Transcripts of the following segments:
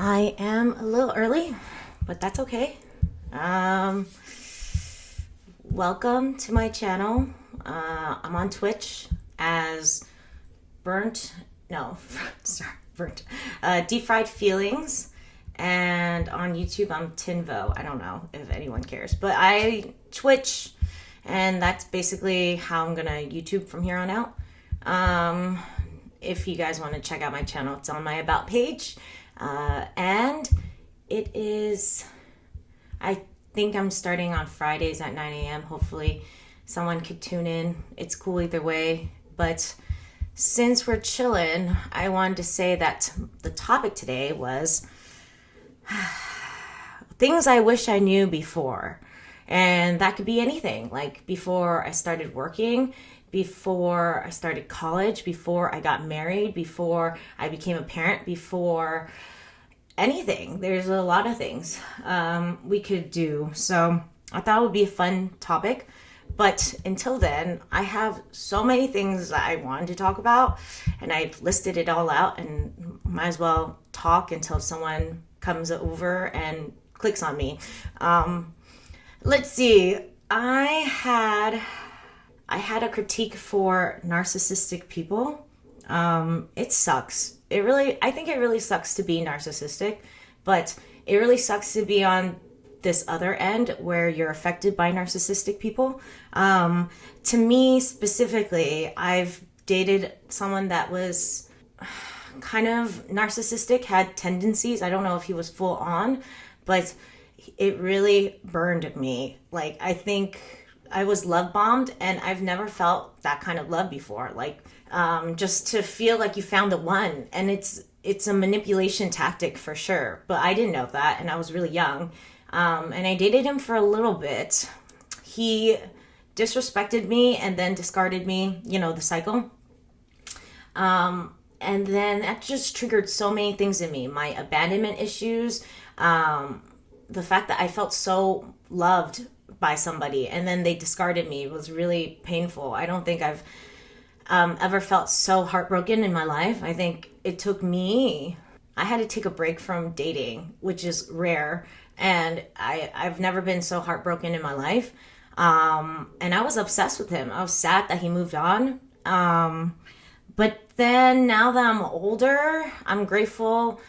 I am a little early, but that's okay. Welcome to my channel. I'm on Twitch as Deep Fried Feelings, and on YouTube I'm Tinvo. I don't know if anyone cares, but I Twitch, and that's basically how I'm gonna YouTube from here on out. If you guys want to check out my channel, it's on my About page. And it is, I think I'm starting on Fridays at 9 a.m. Hopefully someone could tune in. It's cool either way. But since we're chilling, I wanted to say that the topic today was things I wish I knew before. And that could be anything, like before I started working, before I started college, before I got married, before I became a parent, before anything. There's a lot of things we could do. So I thought it would be a fun topic. But until then, I have so many things that I wanted to talk about, and I've listed it all out, and might as well talk until someone comes over and clicks on me. Let's see. I had a critique for narcissistic people. It sucks. I think it really sucks to be narcissistic, but it really sucks to be on this other end where you're affected by narcissistic people. To me specifically, I've dated someone that was kind of narcissistic, had tendencies. I don't know if he was full on, but it really burned me. Like, I think I was love bombed, and I've never felt that kind of love before. Like, just to feel like you found the one, and it's a manipulation tactic for sure. But I didn't know that, and I was really young. And I dated him for a little bit. He disrespected me and then discarded me, the cycle. And then that just triggered so many things in me. My abandonment issues, the fact that I felt so loved by somebody and then they discarded me was really painful. I don't think I've ever felt so heartbroken in my life. I think it took me, I had to take a break from dating, which is rare, and I've never been so heartbroken in my life. And I was obsessed with him. I was sad that he moved on. But then now that I'm older, I'm grateful.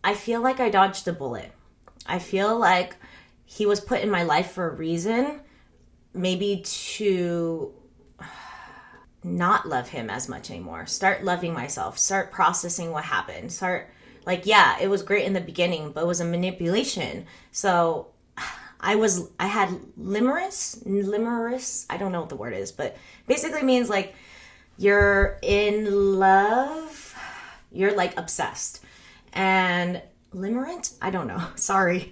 I feel like I dodged a bullet. I feel like he was put in my life for a reason, maybe to not love him as much anymore. Start loving myself. Start processing what happened. Yeah, it was great in the beginning, but it was a manipulation. So I had limerence. I don't know what the word is, but basically means like you're in love, you're like obsessed. And limerent? I don't know. Sorry.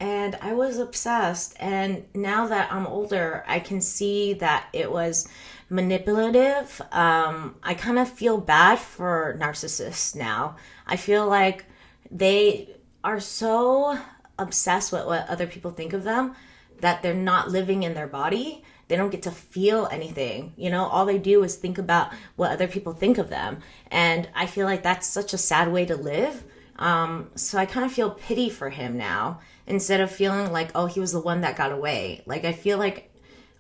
And I was obsessed. And now that I'm older, I can see that it was manipulative. I kind of feel bad for narcissists now. I feel like they are so obsessed with what other people think of them that they're not living in their body. They don't get to feel anything. All they do is think about what other people think of them. And I feel like that's such a sad way to live. So I kind of feel pity for him now, instead of feeling like, oh, he was the one that got away. Like, I feel like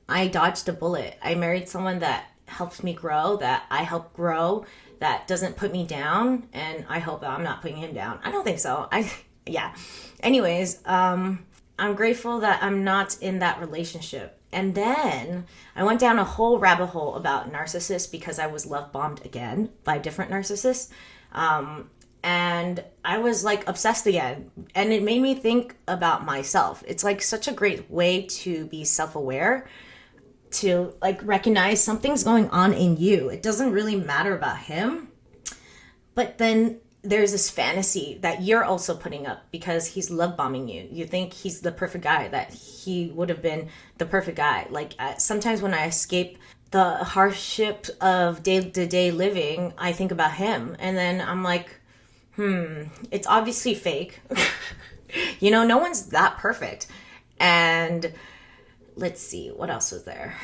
I dodged a bullet. I married someone that helps me grow, that I help grow, that doesn't put me down. And I hope that I'm not putting him down. I don't think so. Yeah. Anyways, I'm grateful that I'm not in that relationship. And then I went down a whole rabbit hole about narcissists because I was love bombed again by different narcissists. And I was like obsessed again. And it made me think about myself. It's like such a great way to be self-aware, to like recognize something's going on in you. It doesn't really matter about him. But then there's this fantasy that you're also putting up because he's love bombing you. You think he's the perfect guy, that he would have been the perfect guy. Like sometimes when I escape the hardship of day-to-day living, I think about him. And then I'm like, it's obviously fake. No one's that perfect. And let's see, what else was there?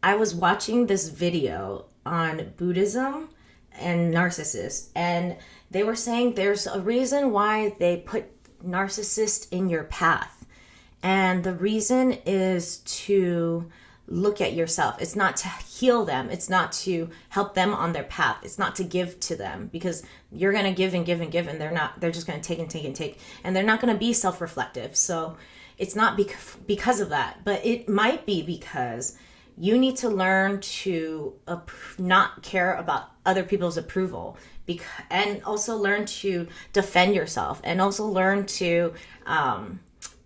I was watching this video on Buddhism and narcissists, and they were saying there's a reason why they put narcissist in your path, and the reason is to look at yourself. It's not to heal them. It's not to help them on their path. It's not to give to them, because you're going to give and give and give, and they're just going to take and take and take, and they're not going to be self-reflective. So it's not because of that, but it might be because you need to learn to not care about other people's approval, and also learn to defend yourself, and also learn to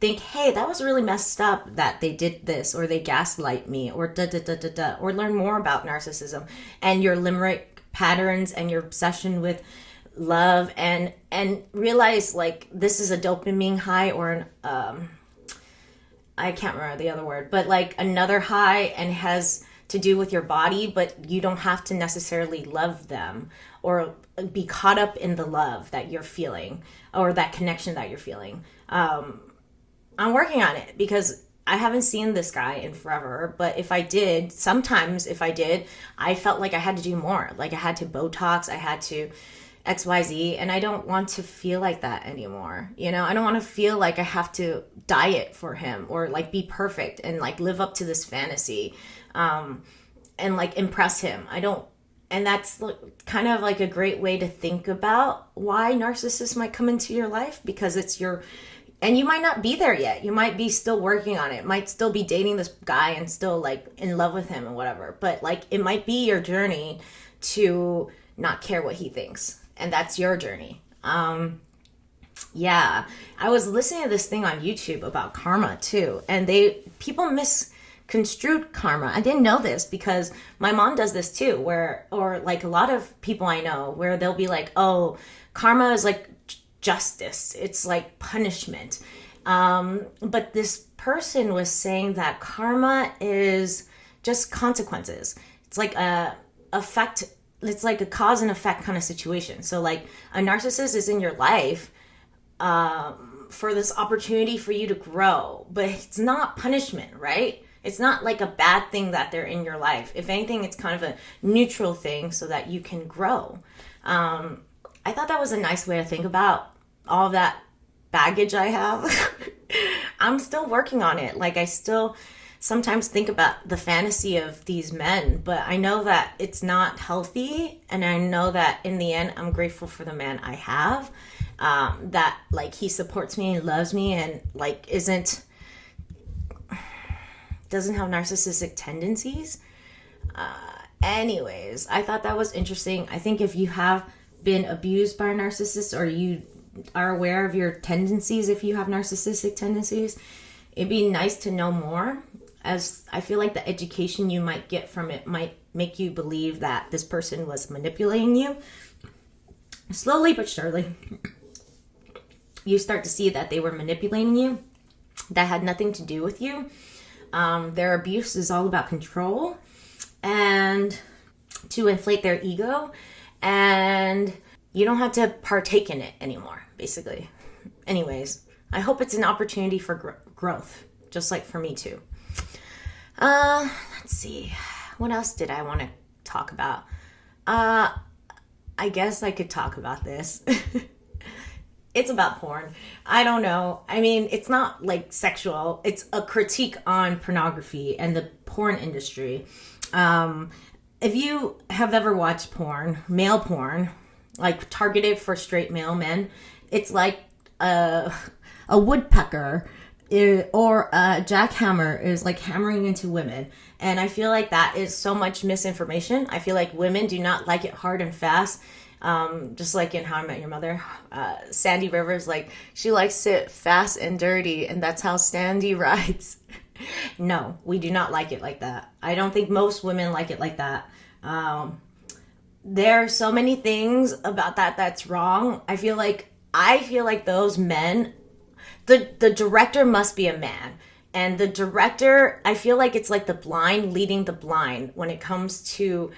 think, hey, that was really messed up that they did this, or they gaslight me, or or learn more about narcissism and your limerick patterns and your obsession with love, and realize like this is a dopamine high, or an I can't remember the other word, but like another high, and has to do with your body, but you don't have to necessarily love them or be caught up in the love that you're feeling, or that connection that you're feeling. I'm working on it, because I haven't seen this guy in forever, but sometimes if I did, I felt like I had to do more. Like I had to Botox, I had to XYZ, and I don't want to feel like that anymore. I don't want to feel like I have to diet for him, or like be perfect and like live up to this fantasy, and like impress him. And that's kind of like a great way to think about why narcissists might come into your life, because and you might not be there yet. You might be still working on it. Might still be dating this guy and still like in love with him and whatever. But like it might be your journey to not care what he thinks. And that's your journey. Yeah. I was listening to this thing on YouTube about karma too. And people misconstrued karma. I didn't know this, because my mom does this too, or like a lot of people I know, where they'll be like, oh, karma is like justice, it's like punishment, but this person was saying that karma is just consequences. It's like it's like a cause and effect kind of situation. So like a narcissist is in your life for this opportunity for you to grow, but it's not punishment, right? It's not like a bad thing that they're in your life. If anything, it's kind of a neutral thing so that you can grow. I thought that was a nice way to think about all of that baggage I have. I'm still working on it. Like I still sometimes think about the fantasy of these men, but I know that it's not healthy. And I know that in the end, I'm grateful for the man I have, that like he supports me and loves me, and like doesn't have narcissistic tendencies. Anyways, I thought that was interesting. I think if you have been abused by a narcissist, or you are aware of your tendencies, if you have narcissistic tendencies, it'd be nice to know more, as I feel like the education you might get from it might make you believe that this person was manipulating you. Slowly but surely, you start to see that they were manipulating you. That had nothing to do with you. Their abuse is all about control and to inflate their ego, and you don't have to partake in it anymore, basically. Anyways, I hope it's an opportunity for growth, just like for me too. Let's see. What else did I want to talk about? I guess I could talk about this. It's about porn. I don't know. I mean, it's not like sexual. It's a critique on pornography and the porn industry. If you have ever watched porn, male porn, like targeted for straight male men, it's like a woodpecker or a jackhammer is like hammering into women. And I feel like that is so much misinformation. I feel like women do not like it hard and fast. Just like in How I Met Your Mother, Sandy Rivers, like she likes it fast and dirty, and that's how Sandy rides. No, we do not like it like that. I don't think most women like it like that. There are so many things about that's wrong. I feel like those men, the director must be a man. And the director, I feel like it's like the blind leading the blind when it comes to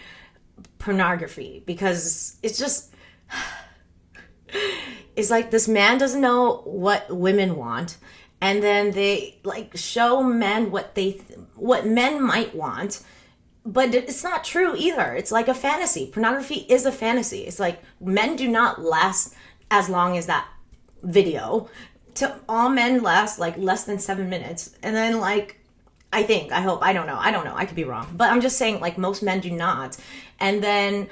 pornography, because it's like this man doesn't know what women want, and then they like show men what men might want, but it's not true either. It's like a fantasy. Pornography is a fantasy. It's like men do not last as long as that video. All men last like less than 7 minutes. And then like, I hope, I don't know. I could be wrong. But I'm just saying like most men do not. And then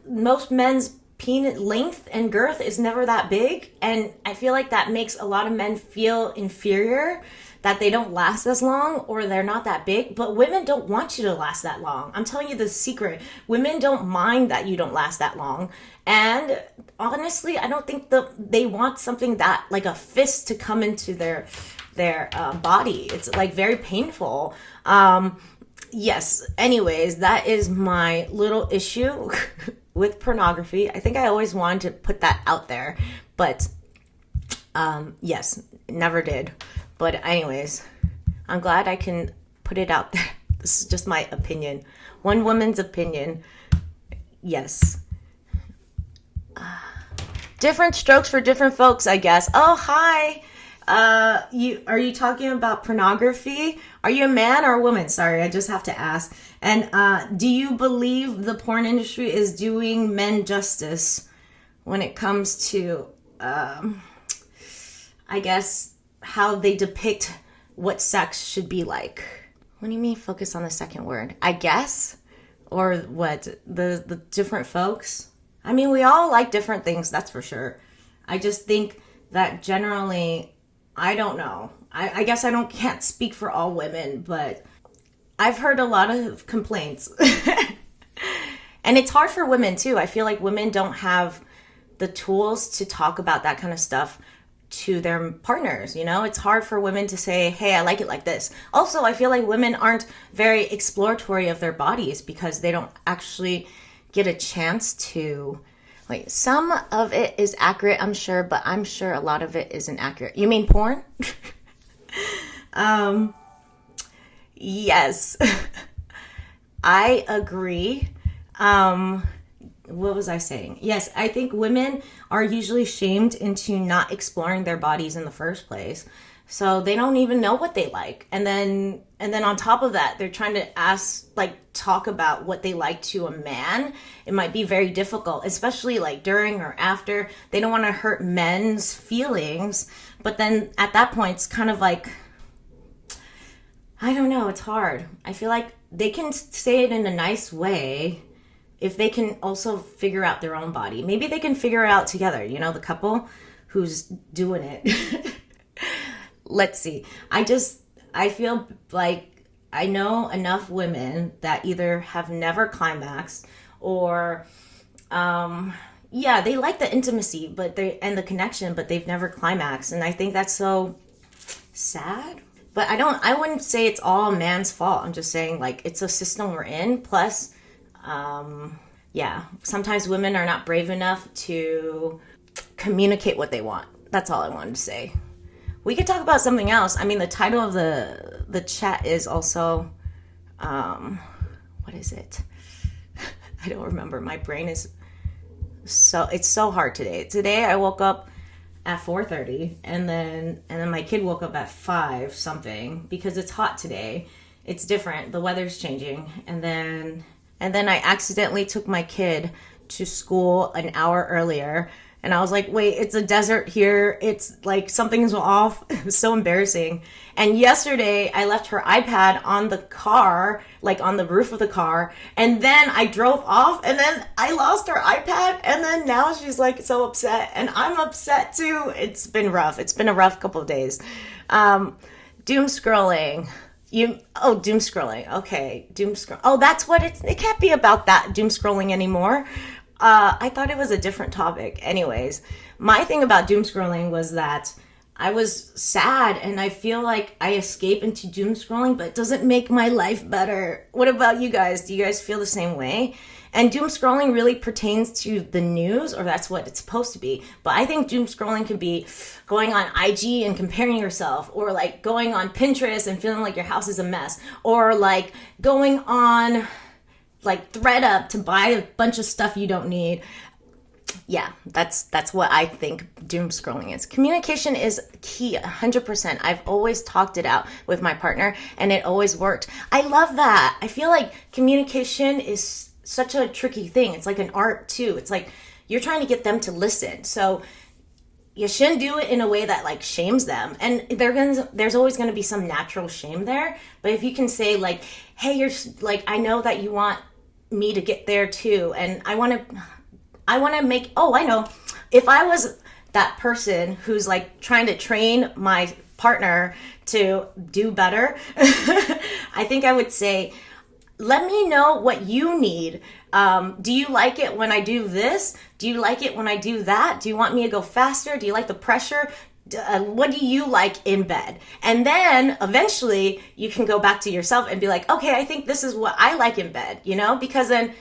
most men's penis length and girth is never that big. And I feel like that makes a lot of men feel inferior, that they don't last as long or they're not that big. But women don't want you to last that long. I'm telling you the secret. Women don't mind that you don't last that long. And honestly, I don't think they want something that like a fist to come into their body. It's like very painful. Yes. Anyways, that is my little issue with pornography. I think I always wanted to put that out there, but yes, never did. But anyways, I'm glad I can put it out there. This is just my opinion. One woman's opinion. Yes. Different strokes for different folks, I guess. Oh, hi. Are you talking about pornography? Are you a man or a woman? Sorry, I just have to ask. And do you believe the porn industry is doing men justice when it comes to, I guess, how they depict what sex should be like? What do you mean focus on the second word? I guess? Or what? The different folks? I mean, we all like different things, that's for sure. I just think that generally, I don't know. I guess can't speak for all women, but I've heard a lot of complaints. And it's hard for women too. I feel like women don't have the tools to talk about that kind of stuff to their partners, you know? It's hard for women to say, hey, I like it like this. Also, I feel like women aren't very exploratory of their bodies because they don't actually get a chance to... Wait, some of it is accurate, I'm sure, but I'm sure a lot of it isn't accurate. You mean porn? Yes. I agree. What was I saying? Yes, I think women are usually shamed into not exploring their bodies in the first place. So they don't even know what they like. And then on top of that, they're trying to talk about what they like to a man. It might be very difficult, especially like during or after. They don't want to hurt men's feelings. But then at that point, it's kind of like, I don't know, it's hard. I feel like they can say it in a nice way if they can also figure out their own body. Maybe they can figure it out together, you know, the couple who's doing it. Let's see. I feel like I know enough women that either have never climaxed or, they like the intimacy, and the connection, but they've never climaxed. And I think that's so sad. But I wouldn't say it's all man's fault. I'm just saying like it's a system we're in. Plus, sometimes women are not brave enough to communicate what they want. That's all I wanted to say. We could talk about something else. I mean, the title of the chat is also, what is it? I don't remember. My brain is it's so hard today. Today I woke up at 4:30 and then my kid woke up at 5 something because it's hot today. It's different. The weather's changing. And then I accidentally took my kid to school an hour earlier. And I was like, wait, it's a desert here. It's like something's off. It was so embarrassing. And yesterday I left her iPad on the car, like on the roof of the car. And then I drove off and then I lost her iPad. And then now she's like so upset and I'm upset too. It's been rough. It's been a rough couple of days. Doom scrolling. Doom scrolling. Okay. Doom scroll. Oh, that's what it can't be about that doom scrolling anymore. I thought it was a different topic. Anyways, my thing about doom scrolling was that I was sad and I feel like I escape into doom scrolling, but it doesn't make my life better. What about you guys? Do you guys feel the same way? And doom scrolling really pertains to the news, or that's what it's supposed to be. But I think doom scrolling could be going on IG and comparing yourself, or like going on Pinterest and feeling like your house is a mess, or like going on like ThreadUp to buy a bunch of stuff you don't need. Yeah, that's what I think doom scrolling is. Communication is key, 100%. I've always talked it out with my partner, and it always worked. I love that. I feel like communication is such a tricky thing. It's like an art too. It's like you're trying to get them to listen. So you shouldn't do it in a way that like shames them, and there's always going to be some natural shame there. But if you can say like, hey, you're like, I know that you want me to get there too, and I want to make, oh, I know, if I was that person who's like trying to train my partner to do better, I think I would say, let me know what you need. Do you like it when I do this? Do you like it when I do that? Do you want me to go faster? Do you like the pressure? What do you like in bed? And then eventually you can go back to yourself and be like, okay, I think this is what I like in bed, because then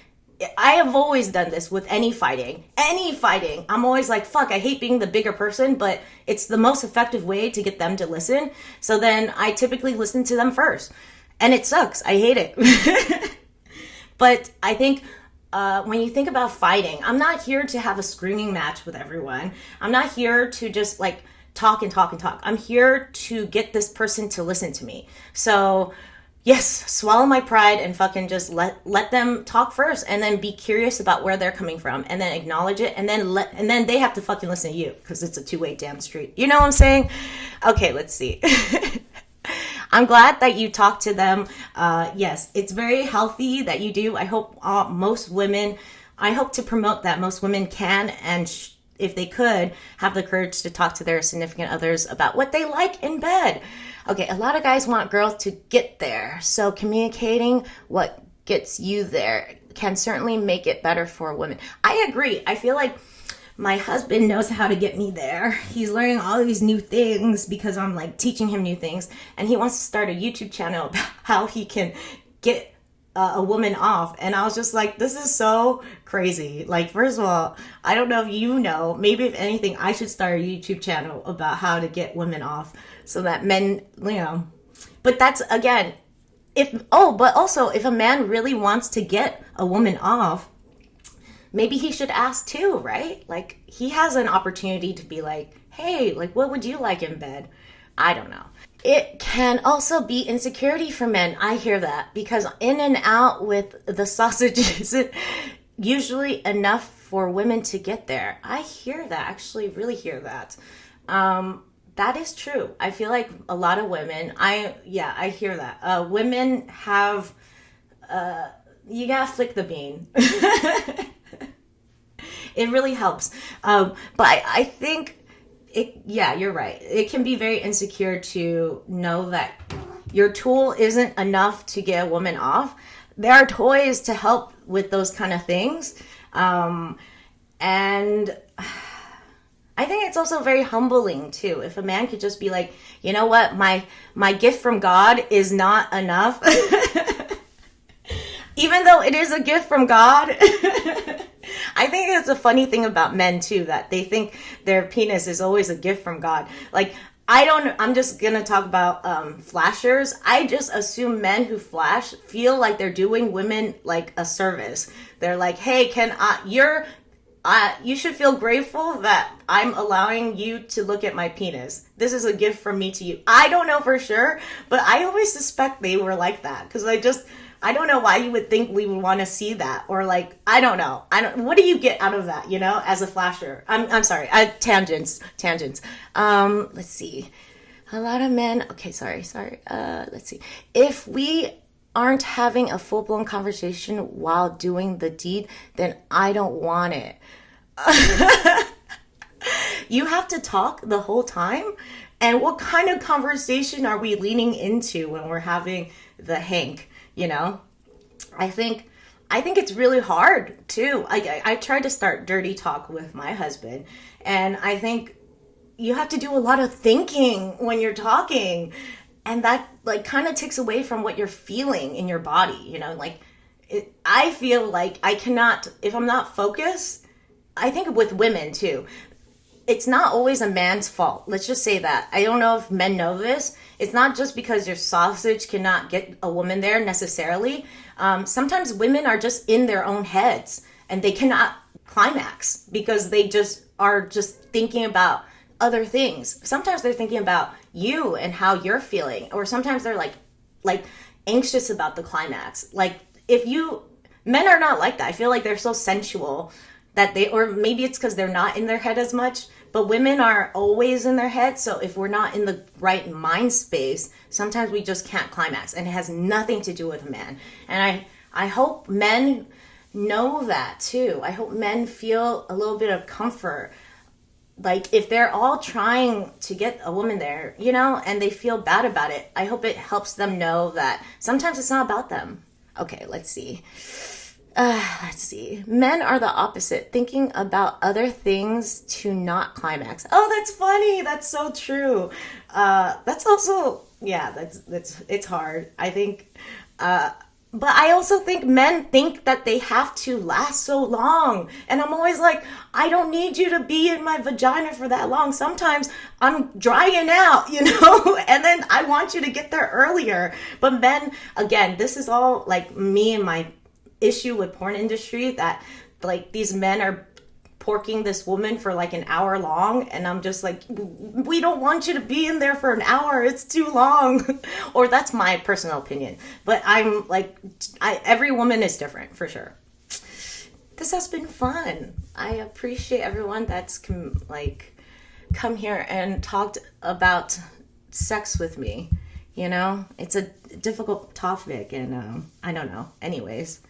I have always done this with any fighting. I'm always like, fuck, I hate being the bigger person, but it's the most effective way to get them to listen. So then I typically listen to them first. And it sucks. I hate it. But I think when you think about fighting, I'm not here to have a screaming match with everyone. I'm not here to just like talk and talk and talk. I'm here to get this person to listen to me. So yes, swallow my pride and fucking just let them talk first, and then be curious about where they're coming from, and then acknowledge it, and then they have to fucking listen to you, because it's a two-way damn street. You know what I'm saying? Okay, let's see. I'm glad that you talked to them. Yes, it's very healthy that you do. I hope I hope to promote that most women can, and if they could, have the courage to talk to their significant others about what they like in bed. Okay, a lot of guys want girls to get there. So communicating what gets you there can certainly make it better for women. I agree. I feel like my husband knows how to get me there. He's learning all these new things because I'm like teaching him new things. And he wants to start a YouTube channel about how he can get a woman off. And I was just like, this is so crazy. Like, first of all, I don't know if you know, maybe if anything, I should start a YouTube channel about how to get women off so that men, but that's again, but also if a man really wants to get a woman off, maybe he should ask too, right? Like, he has an opportunity to be like, hey, like, what would you like in bed? I don't know. It can also be insecurity for men. I hear that, because in and out with the sausage isn't usually enough for women to get there. I hear that, actually really hear that. That is true. I feel like a lot of women, I hear that. Women have, you gotta flick the bean. It really helps. But I think you're right. It can be very insecure to know that your tool isn't enough to get a woman off. There are toys to help with those kind of things. And I think it's also very humbling too. If a man could just be like, you know what, my gift from God is not enough. Even though it is a gift from God. I think it's a funny thing about men too, that they think their penis is always a gift from God. Like, I'm just gonna talk about flashers. I just assume men who flash feel like they're doing women like a service. They're like, hey, you should feel grateful that I'm allowing you to look at my penis. This is a gift from me to you. I don't know for sure, but I always suspect they were like that, because I don't know why you would think we would want to see that, or like, I don't know. What do you get out of that, as a flasher? I'm sorry. Tangents. Let's see. A lot of men. Okay, sorry. Let's see. If we aren't having a full-blown conversation while doing the deed, then I don't want it. You have to talk the whole time? And what kind of conversation are we leaning into when we're having the hank? I think it's really hard too. I tried to start dirty talk with my husband, and I think you have to do a lot of thinking when you're talking, and that like kind of takes away from what you're feeling in your body. I feel like I cannot, if I'm not focused. I think with women too, it's not always a man's fault. Let's just say that. I don't know if men know this. It's not just because your sausage cannot get a woman there necessarily. Sometimes women are just in their own heads, and they cannot climax because they just are just thinking about other things. Sometimes they're thinking about you and how you're feeling, or sometimes they're like anxious about the climax. Like men are not like that. I feel like they're so sensual that or maybe it's because they're not in their head as much, but women are always in their head. So if we're not in the right mind space, sometimes we just can't climax, and it has nothing to do with a man. And I hope men know that too. I hope men feel a little bit of comfort. Like if they're all trying to get a woman there, and they feel bad about it, I hope it helps them know that sometimes it's not about them. Okay, let's see. Men are the opposite, thinking about other things to not climax. Oh, that's funny. That's so true. That's also, it's hard. I think, but I also think men think that they have to last so long. And I'm always like, I don't need you to be in my vagina for that long. Sometimes I'm drying out, and then I want you to get there earlier. But men, again, this is all like me and my issue with porn industry, that like these men are porking this woman for like an hour long, and I'm just like, we don't want you to be in there for an hour, it's too long. Or that's my personal opinion, but I'm like, every woman is different for sure. This has been fun. I appreciate everyone that's come here and talked about sex with me. It's a difficult topic, and I don't know. Anyways,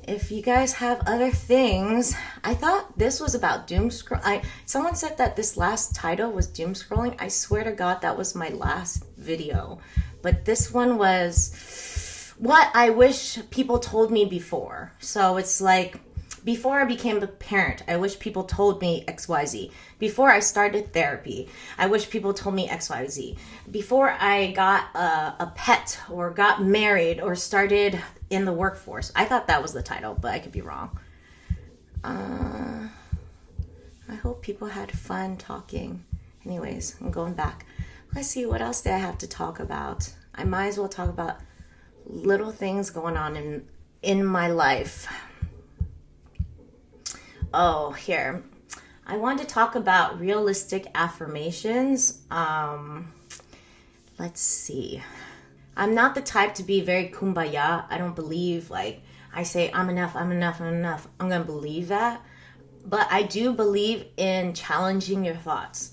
if you guys have other things, I thought this was about doom scroll. Someone said that this last title was doom scrolling. I swear to God, that was my last video. But this one was what I wish people told me before. So it's like, before I became a parent, I wish people told me XYZ. Before I started therapy, I wish people told me XYZ. Before I got a pet or got married or started in the workforce. I thought that was the title, but I could be wrong. I hope people had fun talking. Anyways, I'm going back. Let's see, what else did I have to talk about? I might as well talk about little things going on in my life. Oh, here. I want to talk about realistic affirmations. Let's see. I'm not the type to be very kumbaya. I don't believe, like, I say, I'm enough, I'm enough, I'm enough. I'm going to believe that. But I do believe in challenging your thoughts.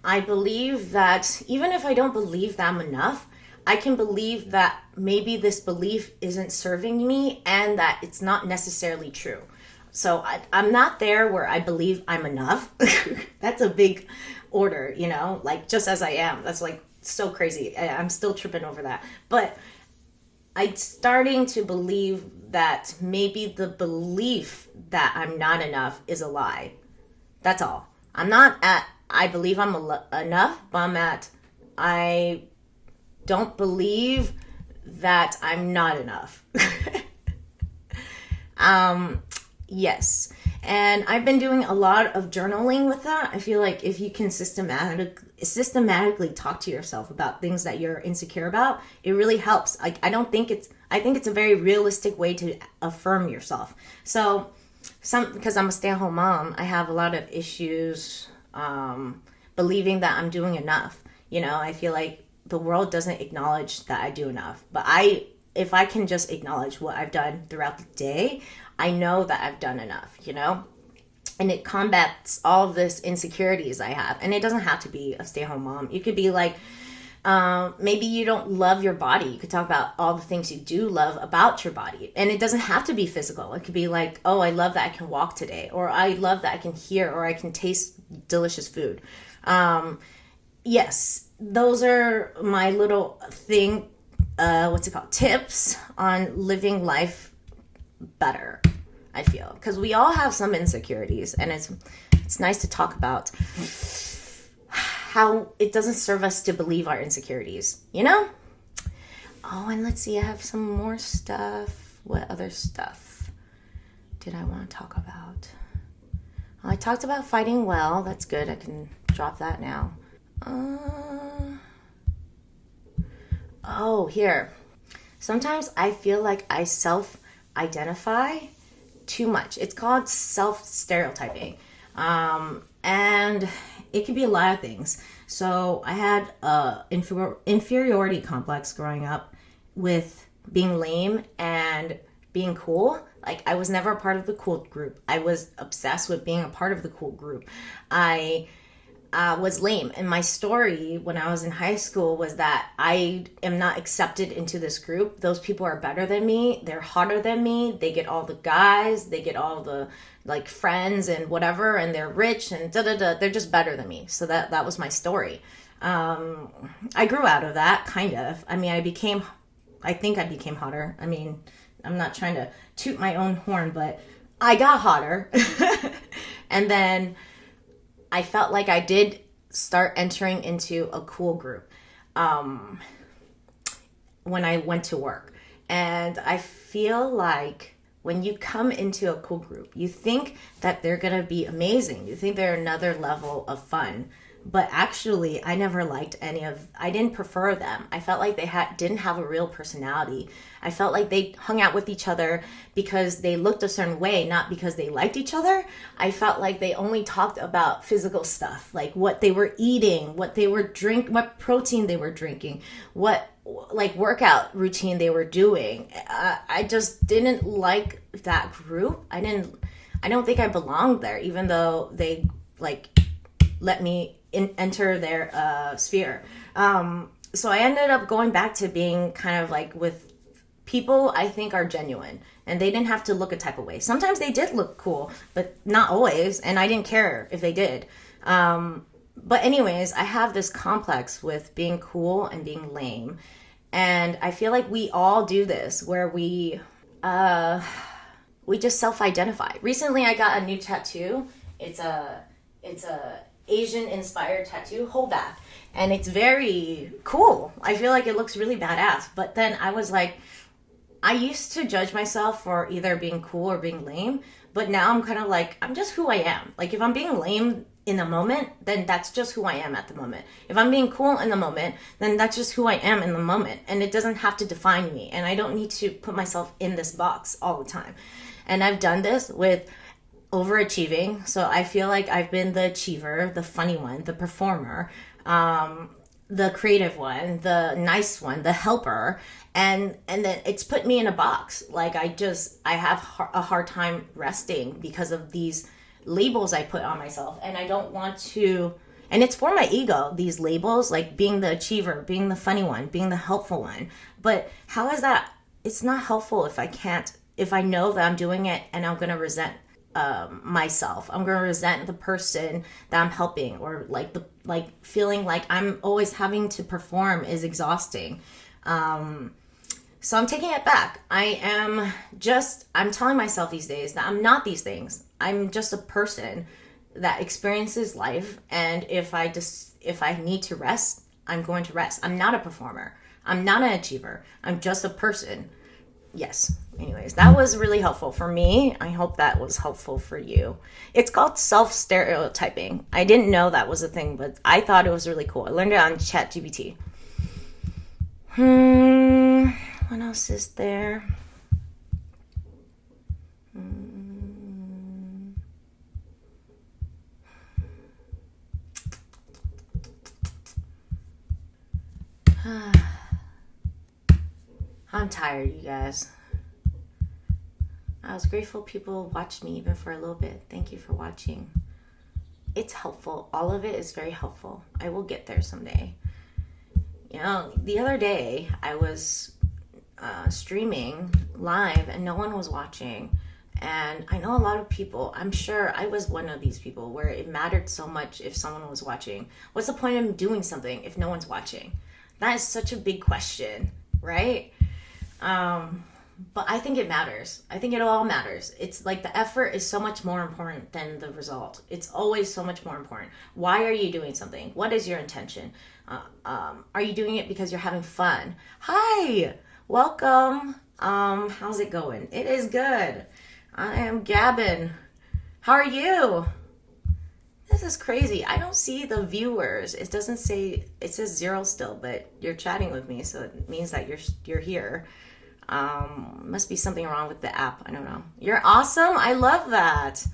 I believe that even if I don't believe that I'm enough, I can believe that maybe this belief isn't serving me and that it's not necessarily true. So I'm not there where I believe I'm enough. That's a big order, like just as I am. That's like so crazy. I'm still tripping over that. But I'm starting to believe that maybe the belief that I'm not enough is a lie. That's all. I'm not at, I believe I'm enough, but I'm at, I don't believe that I'm not enough. Yes. And I've been doing a lot of journaling with that. I feel like if you can systematically talk to yourself about things that you're insecure about, it really helps. I think it's a very realistic way to affirm yourself. So because I'm a stay-at-home mom, I have a lot of issues believing that I'm doing enough. I feel like the world doesn't acknowledge that I do enough. But if I can just acknowledge what I've done throughout the day, I know that I've done enough, and it combats all of this insecurities I have. And it doesn't have to be a stay-at-home mom. You could be like, maybe you don't love your body. You could talk about all the things you do love about your body. And it doesn't have to be physical. It could be like, oh, I love that I can walk today, or I love that I can hear, or I can taste delicious food. Yes, those are my little tips on living life better, I feel, because we all have some insecurities, and it's nice to talk about how it doesn't serve us to believe our insecurities, Oh, and let's see, I have some more stuff. What other stuff did I want to talk about? I talked about fighting well. That's good. I can drop that now. Here. Sometimes I feel like I self-identify too much. It's called self-stereotyping. And it can be a lot of things. So I had a inferiority complex growing up with being lame and being cool. Like, I was never a part of the cool group. I was obsessed with being a part of the cool group. I was lame. And my story when I was in high school was that I am not accepted into this group. Those people are better than me. They're hotter than me. They get all the guys. They get all the like friends and whatever. And they're rich and da-da-da. They're just better than me. So that was my story. I grew out of that, kind of. I mean, I think I became hotter. I mean, I'm not trying to toot my own horn, but I got hotter. And then I felt like I did start entering into a cool group when I went to work. And I feel like when you come into a cool group, you think that they're going to be amazing. You think they're another level of fun. But actually, I never liked I didn't prefer them. I felt like they didn't have a real personality. I felt like they hung out with each other because they looked a certain way, not because they liked each other. I felt like they only talked about physical stuff, like what they were eating, what they were what protein they were drinking, what like workout routine they were doing. I just didn't like that group. I don't think I belonged there, even though they like let me enter their sphere. So I ended up going back to being kind of like with people I think are genuine, and they didn't have to look a type of way. Sometimes they did look cool, but not always, and I didn't care if they did. But anyways, I have this complex with being cool and being lame, and I feel like we all do this where we just self-identify. Recently, I got a new tattoo. It's a Asian inspired tattoo, whole back, and it's very cool. I feel like it looks really badass. But then I was like, I used to judge myself for either being cool or being lame, but now I'm kind of like, I'm just who I am. Like, if I'm being lame in the moment, then that's just who I am at the moment. If I'm being cool in the moment, then that's just who I am in the moment, and it doesn't have to define me, and I don't need to put myself in this box all the time. And I've done this with overachieving. So I feel like I've been the achiever, the funny one, the performer, the creative one, the nice one, the helper. And then it's put me in a box. Like I have a hard time resting because of these labels I put on myself. And I don't want to, and it's for my ego, these labels, like being the achiever, being the funny one, being the helpful one. But how is that? It's not helpful if I know that I'm doing it and I'm going to resent myself. I'm going to resent the person that I'm helping, or like feeling like I'm always having to perform is exhausting. So I'm taking it back. I'm telling myself these days that I'm not these things. I'm just a person that experiences life. And if I need to rest, I'm going to rest. I'm not a performer. I'm not an achiever. I'm just a person. Yes. Anyways, that was really helpful for me. I hope that was helpful for you. It's called self-stereotyping. I didn't know that was a thing, but I thought it was really cool. I learned it on ChatGPT. What else is there? I'm tired, you guys. I was grateful people watched me even for a little bit. Thank you for watching. It's helpful. All of it is very helpful. I will get there someday. You know, the other day I was streaming live and no one was watching. And I know a lot of people, I'm sure I was one of these people where it mattered so much if someone was watching. What's the point of doing something if no one's watching? That is such a big question, right? But I think it matters. I think it all matters. It's like the effort is so much more important than the result. It's always so much more important. Why are you doing something? What is your intention? Are you doing it because you're having fun? Hi, welcome. How's it going? It is good. I am Gavin. How are you? This is crazy. I don't see the viewers. It doesn't say, it says 0 still, but you're chatting with me, so it means that you're here. Must be something wrong with the app. I don't know. You're awesome. I love that.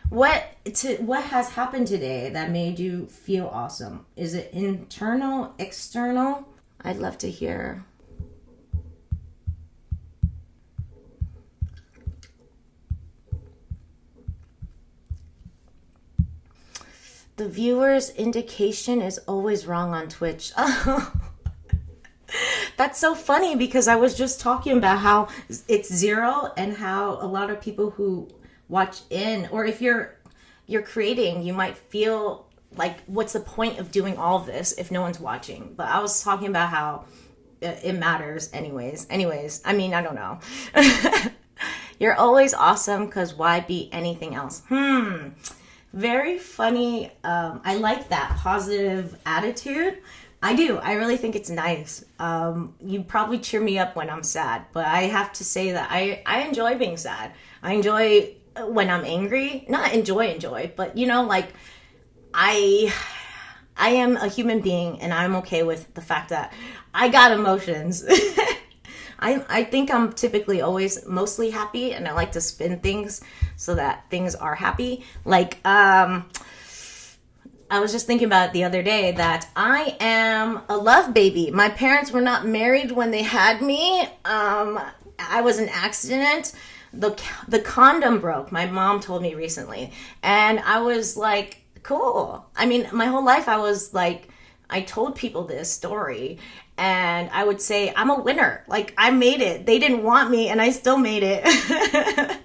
What has happened today that made you feel awesome? Is it internal, external? I'd love to hear. The viewer's indication is always wrong on Twitch. That's so funny because I was just talking about how it's 0 and how a lot of people who watch in, or if you're creating, you might feel like, what's the point of doing all of this if no one's watching? But I was talking about how it matters anyways. I mean, I don't know. You're always awesome because why be anything else? Very funny. I like that positive attitude. I do. I really think it's nice. You probably cheer me up when I'm sad, but I have to say that I enjoy being sad. I enjoy when I'm angry. Not enjoy, but like I am a human being and I'm okay with the fact that I got emotions. I think I'm typically always mostly happy, and I like to spin things so that things are happy. Like, I was just thinking about it the other day that I am a love baby. My parents were not married when they had me. I was an accident. The condom broke, my mom told me recently. And I was like, cool. I mean, my whole life I was like, I told people this story and I would say, I'm a winner. Like, I made it. They didn't want me and I still made it.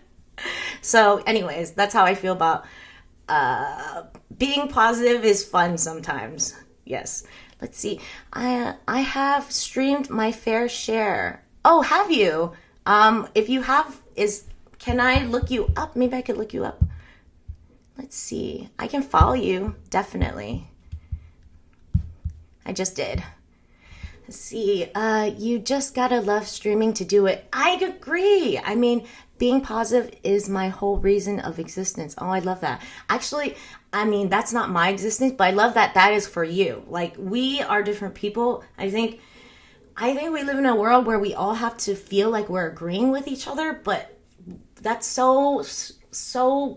So anyways, that's how I feel about being positive is fun sometimes. Yes. Let's see. I have streamed my fair share. Oh, have you? If you have, can I look you up? Maybe I could look you up. Let's see. I can follow you. Definitely. I just did. Let's see. You just gotta love streaming to do it. I agree. I mean, being positive is my whole reason of existence. Oh, I love that. Actually, I mean, that's not my existence, but I love that that is for you. Like, we are different people. I think we live in a world where we all have to feel like we're agreeing with each other, but that's so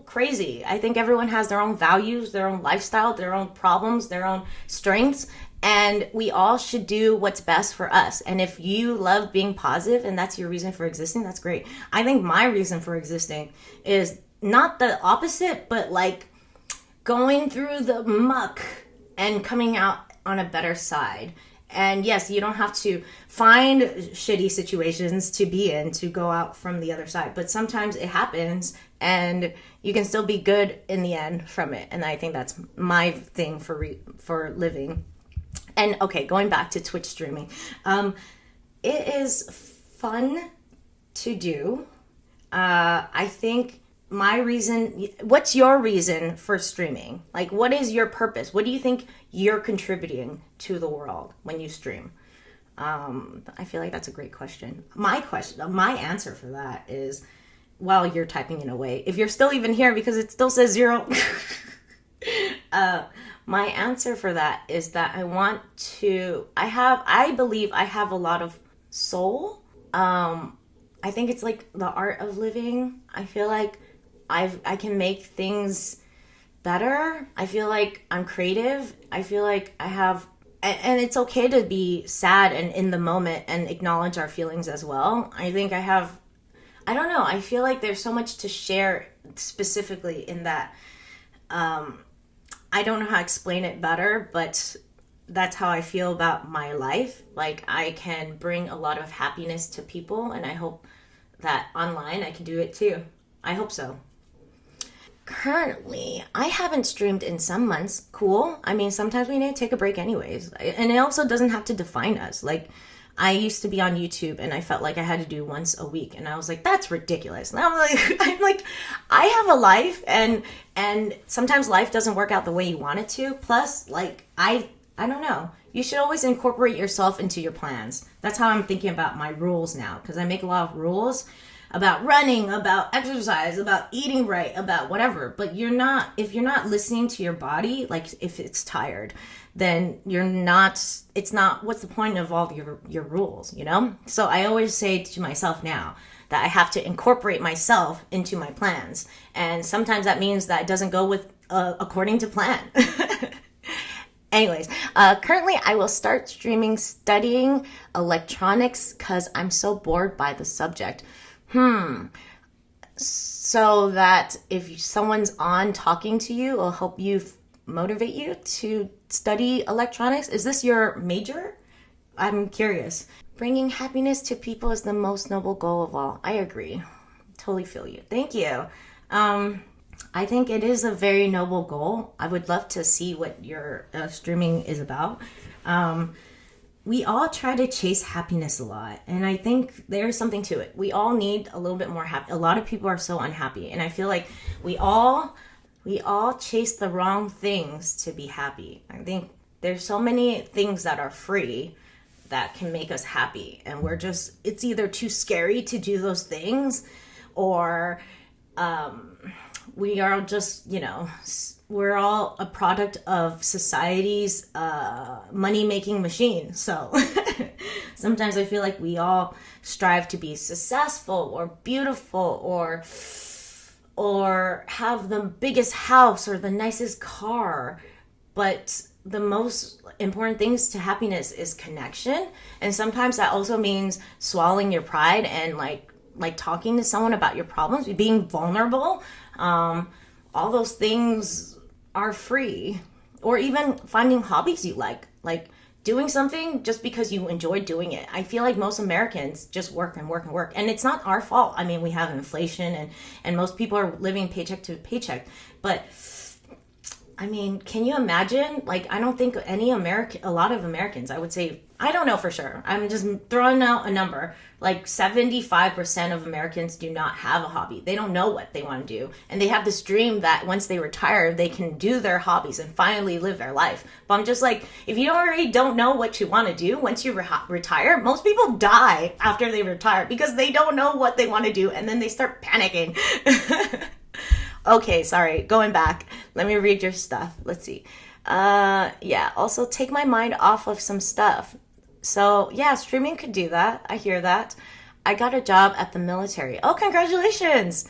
crazy. I think everyone has their own values, their own lifestyle, their own problems, their own strengths, and we all should do what's best for us. And if you love being positive and that's your reason for existing, that's great. I think my reason for existing is not the opposite, but like going through the muck and coming out on a better side. And yes, you don't have to find shitty situations to be in to go out from the other side. But sometimes it happens and you can still be good in the end from it. And I think that's my thing for living. And okay, going back to Twitch streaming. It is fun to do. I think what's your reason for streaming? Like, what is your purpose? What do you think you're contributing to the world when you stream? I feel like that's a great question. My answer for that is, while you're typing it away, if you're still even here, because it still says 0, my answer for that is that I believe I have a lot of soul. I think it's like the art of living. I feel like I can make things better. I feel like I'm creative. I feel like I have, and it's okay to be sad and in the moment and acknowledge our feelings as well. I think I don't know. I feel like there's so much to share specifically in that. I don't know how to explain it better, but that's how I feel about my life. Like, I can bring a lot of happiness to people, and I hope that online I can do it too. I hope so. Currently, I haven't streamed in some months. Cool. I mean, sometimes we need to take a break anyways. And it also doesn't have to define us. Like, I used to be on YouTube and I felt like I had to do once a week. And I was like, that's ridiculous. And I'm like, I have a life and sometimes life doesn't work out the way you want it to. Plus, like, I don't know. You should always incorporate yourself into your plans. That's how I'm thinking about my rules now, because I make a lot of rules. about running, about exercise, about eating right, about whatever. But if you're not listening to your body, like if it's tired, then it's not, what's the point of all your rules, you know? So I always say to myself now that I have to incorporate myself into my plans. And sometimes that means that it doesn't go with according to plan. Anyways, currently I will start streaming studying electronics because I'm so bored by the subject. So that if someone's on talking to you, it'll help you motivate you to study electronics. Is this your major? I'm curious. Bringing happiness to people is the most noble goal of all. I agree. Totally feel you. Thank you. I think it is a very noble goal. I would love to see what your streaming is about. We all try to chase happiness a lot, and I think there's something to it. We all need a little bit more happy. A lot of people are so unhappy, and I feel like we all chase the wrong things to be happy. I think there's so many things that are free that can make us happy, and it's either too scary to do those things, or we are just, we're all a product of society's money-making machine. So sometimes I feel like we all strive to be successful or beautiful or have the biggest house or the nicest car. But the most important things to happiness is connection. And sometimes that also means swallowing your pride and like talking to someone about your problems, being vulnerable. All those things are free. Or even finding hobbies you like doing something just because you enjoy doing it. I feel like most Americans just work and work and work. And it's not our fault. I mean, we have inflation and most people are living paycheck to paycheck. But I mean, can you imagine? Like, I don't think a lot of Americans, I would say, I don't know for sure. I'm just throwing out a number. Like 75% of Americans do not have a hobby. They don't know what they want to do. And they have this dream that once they retire, they can do their hobbies and finally live their life. But I'm just like, if you already don't know what you want to do once you retire, most people die after they retire because they don't know what they want to do. And then they start panicking. Okay, sorry. Going back. Let me read your stuff. Let's see. Yeah, also take my mind off of some stuff. So, yeah, streaming could do that. I hear that. I got a job at the military. Oh, congratulations!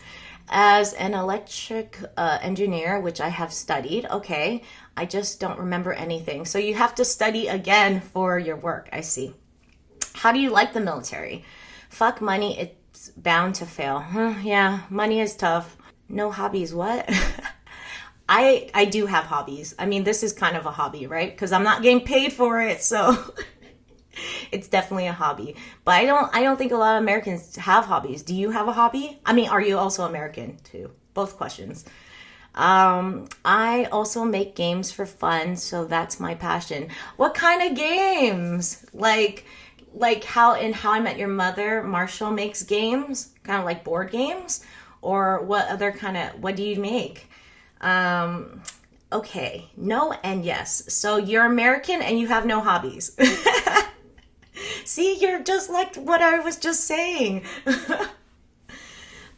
As an electric engineer, which I have studied. Okay, I just don't remember anything. So you have to study again for your work. I see. How do you like the military? Fuck money. It's bound to fail. Yeah, money is tough. No hobbies, what? I do have hobbies. I mean, this is kind of a hobby, right? Because I'm not getting paid for it, so it's definitely a hobby. But I don't think a lot of Americans have hobbies. Do you have a hobby? I mean, are you also American too? Both questions. I also make games for fun, so that's my passion. What kind of games? Like how in How I Met Your Mother, Marshall makes games, kind of like board games? Or what do you make? Okay, no and yes. So you're American and you have no hobbies. See, you're just like what I was just saying.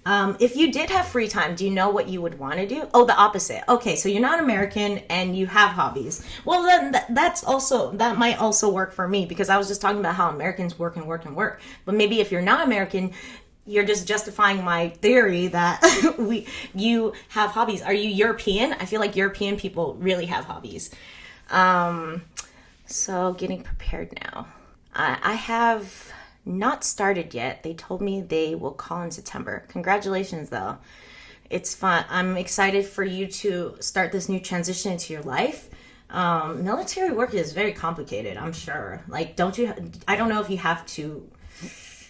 If you did have free time, do you know what you would want to do? Oh, the opposite. Okay, so you're not American and you have hobbies. Well, then that might also work for me because I was just talking about how Americans work and work and work. But maybe if you're not American, you're just justifying my theory that you have hobbies. Are you European? I feel like European people really have hobbies. So getting prepared now. I have not started yet. They told me they will call in September. Congratulations, though. It's fun. I'm excited for you to start this new transition into your life. Military work is very complicated, I'm sure. Like, I don't know if you have to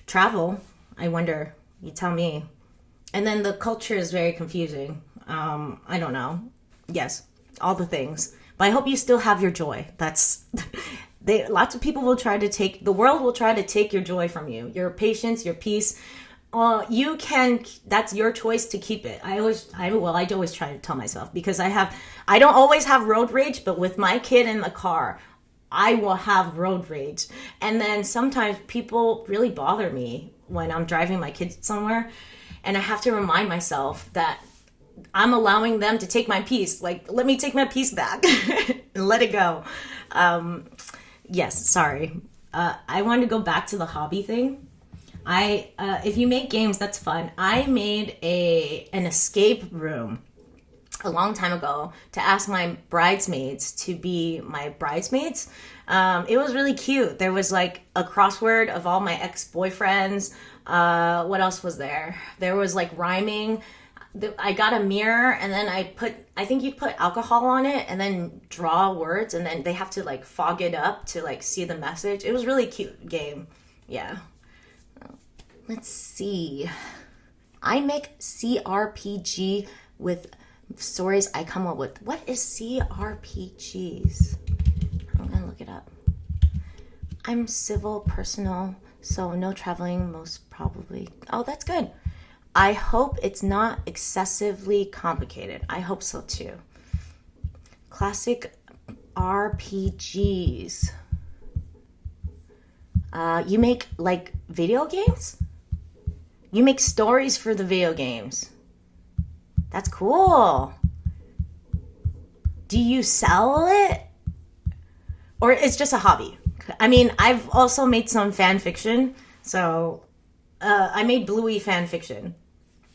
travel. I wonder. You tell me. And then the culture is very confusing. I don't know. Yes, all the things. But I hope you still have your joy. Lots of people will try to the world will try to take your joy from you. Your patience, your peace. That's your choice to keep it. I always try to tell myself because I don't always have road rage, but with my kid in the car, I will have road rage. And then sometimes people really bother me when I'm driving my kids somewhere, and I have to remind myself that I'm allowing them to take my peace. Like, let me take my peace back and let it go. Yes, sorry. I wanted to go back to the hobby thing. If you make games, that's fun. I made an escape room a long time ago to ask my bridesmaids to be my bridesmaids. It was really cute. There was like a crossword of all my ex-boyfriends. What else was there? There was like rhyming. I got a mirror, and then I think you put alcohol on it and then draw words, and then they have to like fog it up to like see the message. It was really cute game. Yeah. Let's see. I make CRPG with stories I come up with. What is CRPGs? I'm gonna look it up. I'm civil, personal, so no traveling, most probably. Oh, that's good. I hope it's not excessively complicated. I hope so too. Classic RPGs. You make like video games? You make stories for the video games. That's cool. Do you sell it? Or it's just a hobby? I mean, I've also made some fan fiction. So I made Bluey fan fiction.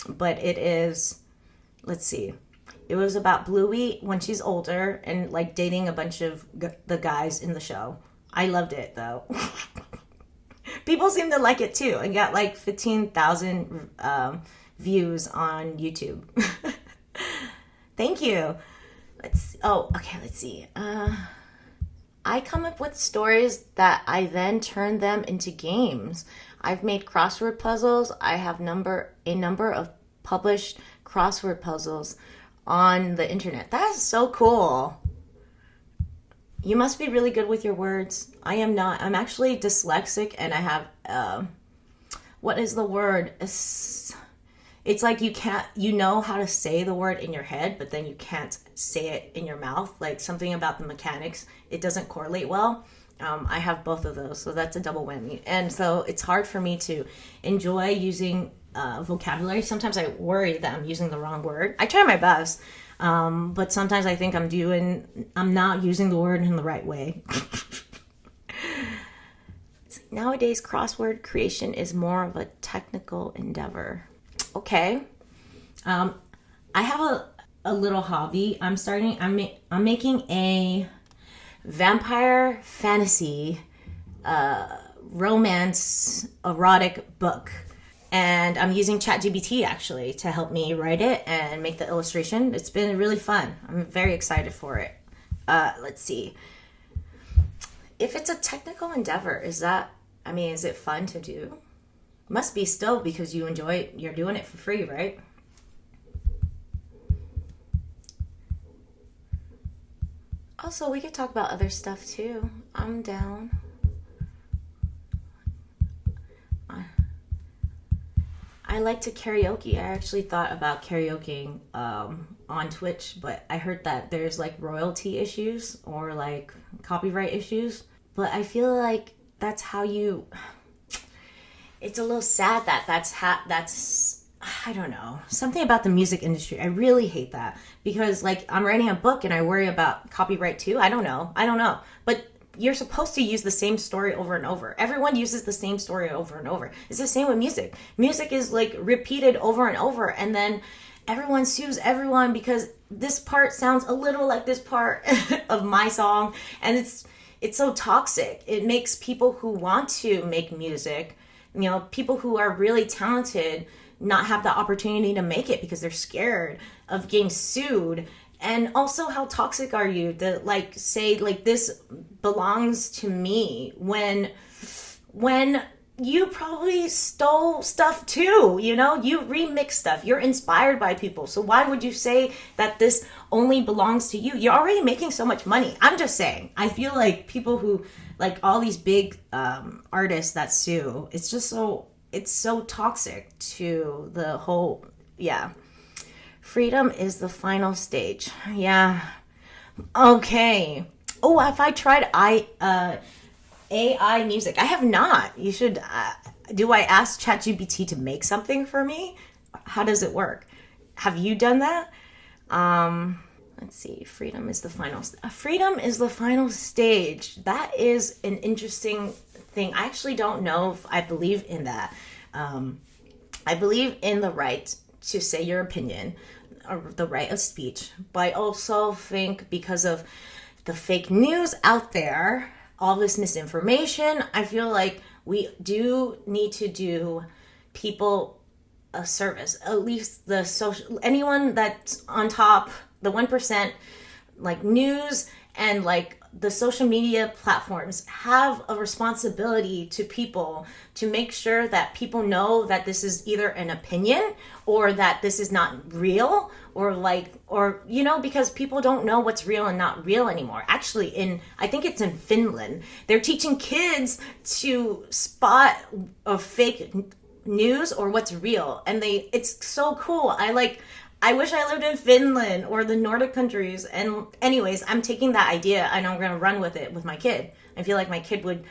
But it is, let's see. It was about Bluey when she's older and like dating a bunch of the guys in the show. I loved it though. People seem to like it too, and got like 15,000 views on YouTube. Thank you. Let's see. I come up with stories that I then turn them into games. I've made crossword puzzles. I have a number of published crossword puzzles on the internet. That is so cool. You must be really good with your words. I am not. I'm actually dyslexic, and I have, what is the word? It's like you know how to say the word in your head, but then you can't say it in your mouth. Like something about the mechanics, it doesn't correlate well. I have both of those, so that's a double whammy. And so it's hard for me to enjoy using vocabulary. Sometimes I worry that I'm using the wrong word. I try my best, but sometimes I think I'm not using the word in the right way. Nowadays, crossword creation is more of a technical endeavor. Okay. I have a little hobby. I'm making a vampire fantasy romance erotic book, and I'm using ChatGPT actually to help me write it and make the illustration. It's been really fun. I'm very excited for it. Let's see. If it's a technical endeavor, is it fun to do? Must be still, because you enjoy it. You're doing it for free, right? Also, we could talk about other stuff too. I'm down. I like to karaoke. I actually thought about karaokeing on Twitch, but I heard that there's like royalty issues or like copyright issues. But I feel like that's how you... It's a little sad that that's I don't know, something about the music industry. I really hate that, because like I'm writing a book and I worry about copyright too. I don't know. But you're supposed to use the same story over and over. Everyone uses the same story over and over. It's the same with music. Music is like repeated over and over, and then everyone sues everyone because this part sounds a little like this part of my song, and it's so toxic. It makes people who want to make music, people who are really talented, not have the opportunity to make it because they're scared of getting sued. And also, how toxic are you to like say like this belongs to me when you probably stole stuff too, you remix stuff. You're inspired by people. So why would you say that this only belongs to you? You're already making so much money. I'm just saying. I feel like people who like all these big artists that sue, it's so toxic to the whole, yeah. Freedom is the final stage. Yeah. Okay. Oh, have I tried AI music? I have not. You should Do I ask ChatGPT to make something for me? How does it work? Have you done that? Let's see. Freedom is the final stage. That is an interesting thing. I actually don't know if I believe in that. I believe in the right to say your opinion, or the right of speech, but I also think because of the fake news out there, all this misinformation, I feel like we do need to do people a service. At least anyone that's on top, the 1%, like news and like the social media platforms have a responsibility to people to make sure that people know that this is either an opinion or that this is not real, or because people don't know what's real and not real anymore. Actually, I think it's in Finland, they're teaching kids to spot a fake news or what's real, and it's so cool. I wish I lived in Finland or the Nordic countries. And anyways, I'm taking that idea and I'm going to run with it with my kid. I feel like my kid would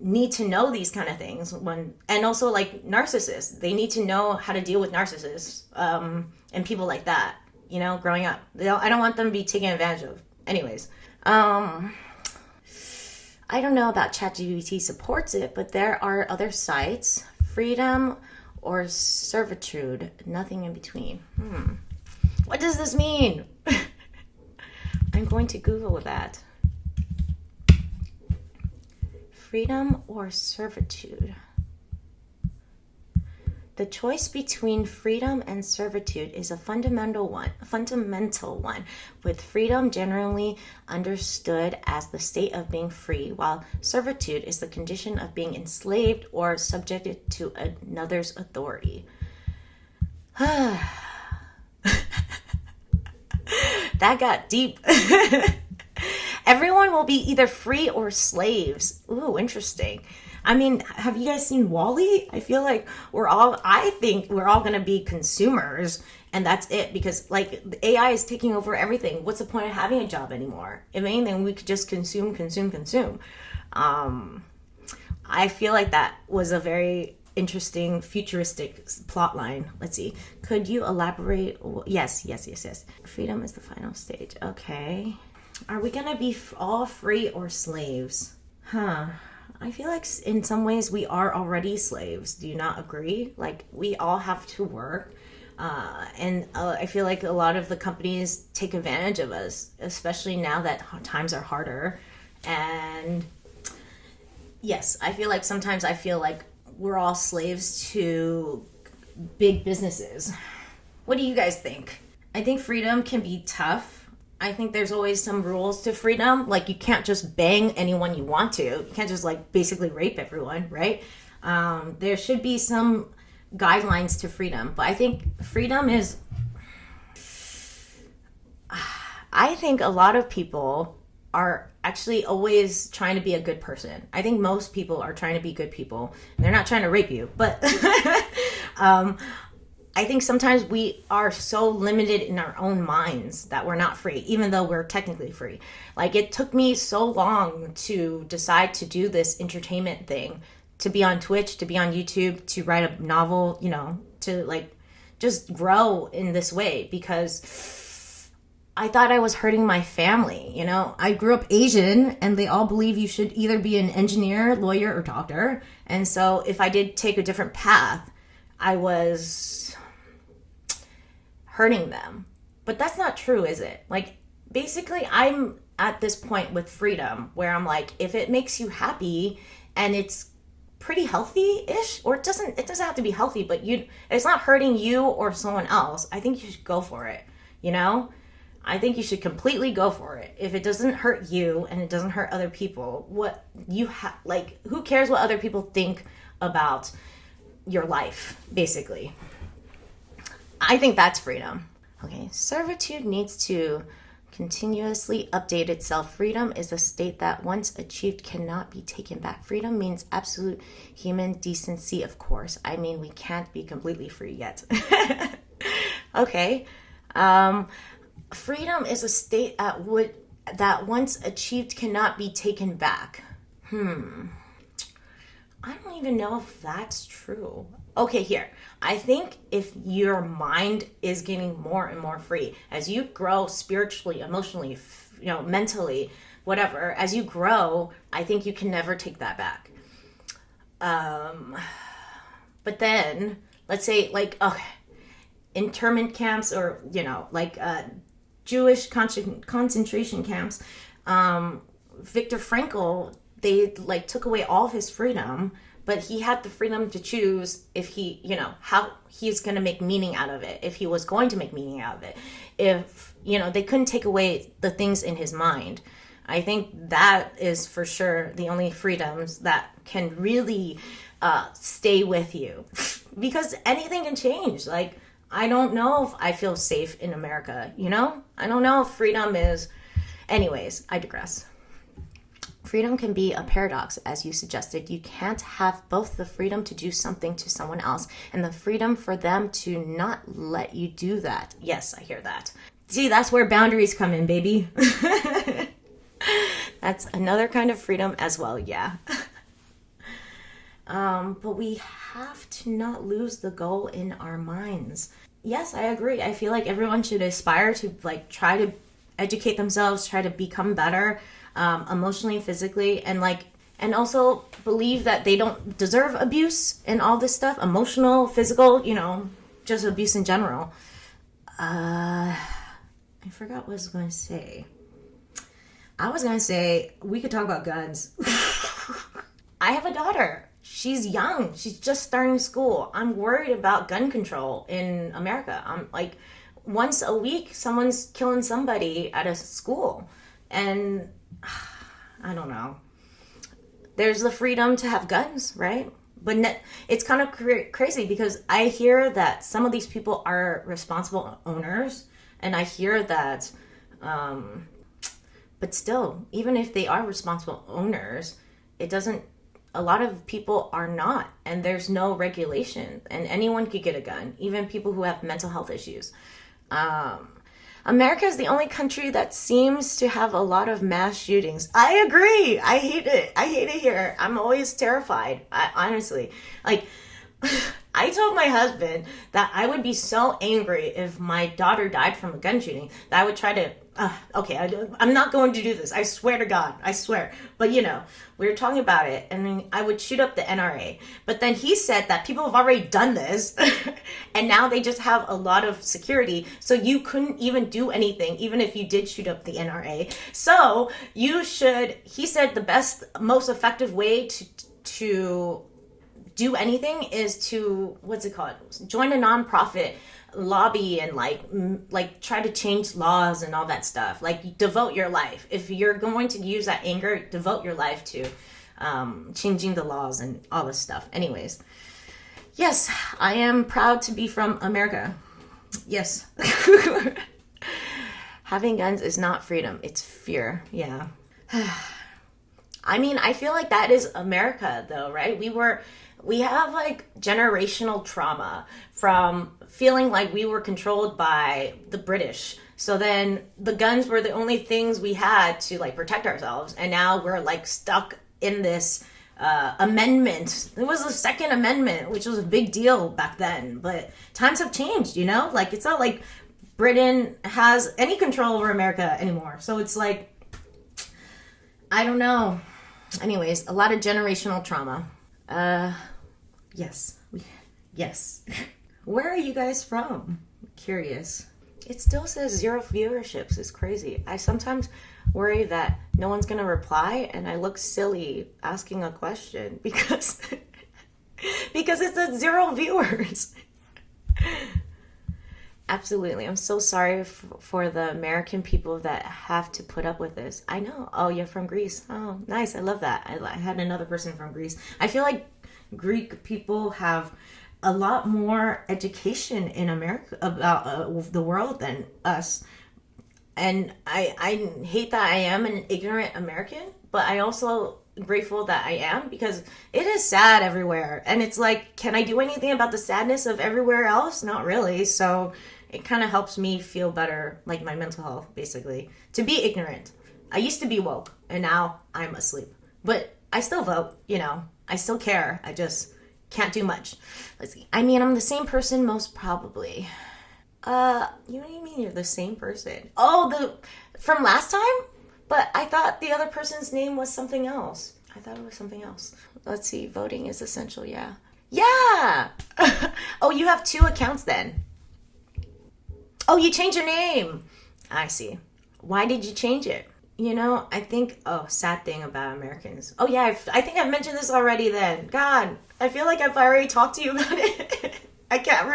need to know these kind of things and also like narcissists. They need to know how to deal with narcissists, and people like that, growing up. I don't want them to be taken advantage of. Anyways, I don't know about ChatGPT supports it, but there are other sites, freedom or servitude, nothing in between. What does this mean? I'm going to Google that. Freedom or servitude. The choice between freedom and servitude is a fundamental one, with freedom generally understood as the state of being free, while servitude is the condition of being enslaved or subjected to another's authority. That got deep. Everyone will be either free or slaves. Ooh, interesting. I mean, have you guys seen WALL-E? I feel like I think we're all going to be consumers, and that's it, because like the AI is taking over everything. What's the point of having a job anymore? If anything, we could just consume. I feel like that was a very interesting futuristic plot line. Let's see. Could you elaborate? Yes. Freedom is the final stage. Okay. Are we going to be all free or slaves? I feel like in some ways we are already slaves. Do you not agree? Like, we all have to work. And I feel like a lot of the companies take advantage of us, especially now that times are harder. And yes, I feel like sometimes we're all slaves to big businesses. What do you guys think? I think freedom can be tough. I think there's always some rules to freedom. Like, you can't just bang anyone you want to. You can't just basically rape everyone, right? There should be some guidelines to freedom. But I think freedom is... I think a lot of people are actually always trying to be a good person. I think most people are trying to be good people. They're not trying to rape you, but I think sometimes we are so limited in our own minds that we're not free, even though we're technically free. Like, it took me so long to decide to do this entertainment thing, to be on Twitch, to be on YouTube, to write a novel, to just grow in this way, because I thought I was hurting my family. I grew up Asian, and they all believe you should either be an engineer, lawyer, or doctor. And so if I did take a different path, I was hurting them. But that's not true, is it? Basically, I'm at this point with freedom where I'm like, if it makes you happy and it's pretty healthy-ish, or it doesn't have to be healthy, but it's not hurting you or someone else, I think you should go for it. I think you should completely go for it. If it doesn't hurt you and it doesn't hurt other people, who cares what other people think about your life, basically? I think that's freedom. Okay, servitude needs to continuously update itself. Freedom is a state that once achieved cannot be taken back. Freedom means absolute human decency, of course. I mean, we can't be completely free yet. Okay. Freedom is a state that once achieved cannot be taken back. I don't even know if that's true. Okay, here. I think if your mind is getting more and more free, as you grow spiritually, emotionally, mentally, whatever, as you grow, I think you can never take that back. But then, let's say, like, okay, internment camps or, Jewish concentration camps, Viktor Frankl, they like took away all of his freedom, but he had the freedom to choose if he, how he's going to make meaning out of it, if he was going to make meaning out of it. If, they couldn't take away the things in his mind. I think that is for sure the only freedoms that can really stay with you. Because anything can change. Like, I don't know if I feel safe in America, I don't know if freedom is... Anyways, I digress. Freedom can be a paradox, as you suggested. You can't have both the freedom to do something to someone else and the freedom for them to not let you do that. Yes, I hear that. See, that's where boundaries come in, baby. That's another kind of freedom as well, yeah. But we have to not lose the goal in our minds. Yes, I agree. I feel like everyone should aspire to try to educate themselves, try to become better, emotionally, physically, and also believe that they don't deserve abuse and all this stuff, emotional, physical, just abuse in general. I forgot what I was going to say. I was going to say, we could talk about guns. I have a daughter. She's young. She's just starting school. I'm worried about gun control in America. I'm like, once a week, someone's killing somebody at a school. And I don't know. There's the freedom to have guns, right? But it's kind of crazy because I hear that some of these people are responsible owners. And I hear that, but still, even if they are responsible owners, a lot of people are not. And there's no regulation. And anyone could get a gun, even people who have mental health issues. America is the only country that seems to have a lot of mass shootings. I agree. I hate it. I hate it here. I'm always terrified. Honestly, I told my husband that I would be so angry if my daughter died from a gun shooting that I would try to, I'm not going to do this. I swear to God. I swear. But, we were talking about it and I would shoot up the NRA. But then he said that people have already done this and now they just have a lot of security. So you couldn't even do anything, even if you did shoot up the NRA. So he said the best, most effective way to do anything is to, join a nonprofit, lobby, and try to change laws and all that stuff. Devote your life. If you're going to use that anger, devote your life to changing the laws and all this stuff. Anyways, yes, I am proud to be from America. Yes. Having guns is not freedom, it's fear. Yeah. I mean, I feel like that is America though, right? We have generational trauma from feeling like we were controlled by the British. So then the guns were the only things we had to protect ourselves. And now we're stuck in this amendment. It was the Second Amendment, which was a big deal back then. But times have changed, it's not like Britain has any control over America anymore. So it's I don't know. Anyways, a lot of generational trauma. Yes. Where are you guys from? I'm curious. It still says 0 viewerships. It's crazy. I sometimes worry that no one's going to reply and I look silly asking a question because it says 0 viewers. Absolutely. I'm so sorry for the American people that have to put up with this. I know. Oh, you're from Greece. Oh, nice. I love that. I had another person from Greece. I feel like Greek people have a lot more education in America about the world than us. And I hate that I am an ignorant American, but I also grateful that I am because it is sad everywhere. And it's can I do anything about the sadness of everywhere else? Not really. So it kind of helps me feel better, my mental health, basically, to be ignorant. I used to be woke and now I'm asleep. But I still vote, I still care. I just can't do much. Let's see. I mean, I'm the same person most probably. What do you mean you're the same person? Oh, from last time? But I thought the other person's name was something else. I thought it was something else. Let's see. Voting is essential. Yeah. Yeah. Oh, you have 2 accounts then. Oh, you changed your name. I see. Why did you change it? I think, sad thing about Americans. Oh, yeah, I think I've mentioned this already then. God, I feel like I've already talked to you about it. I can't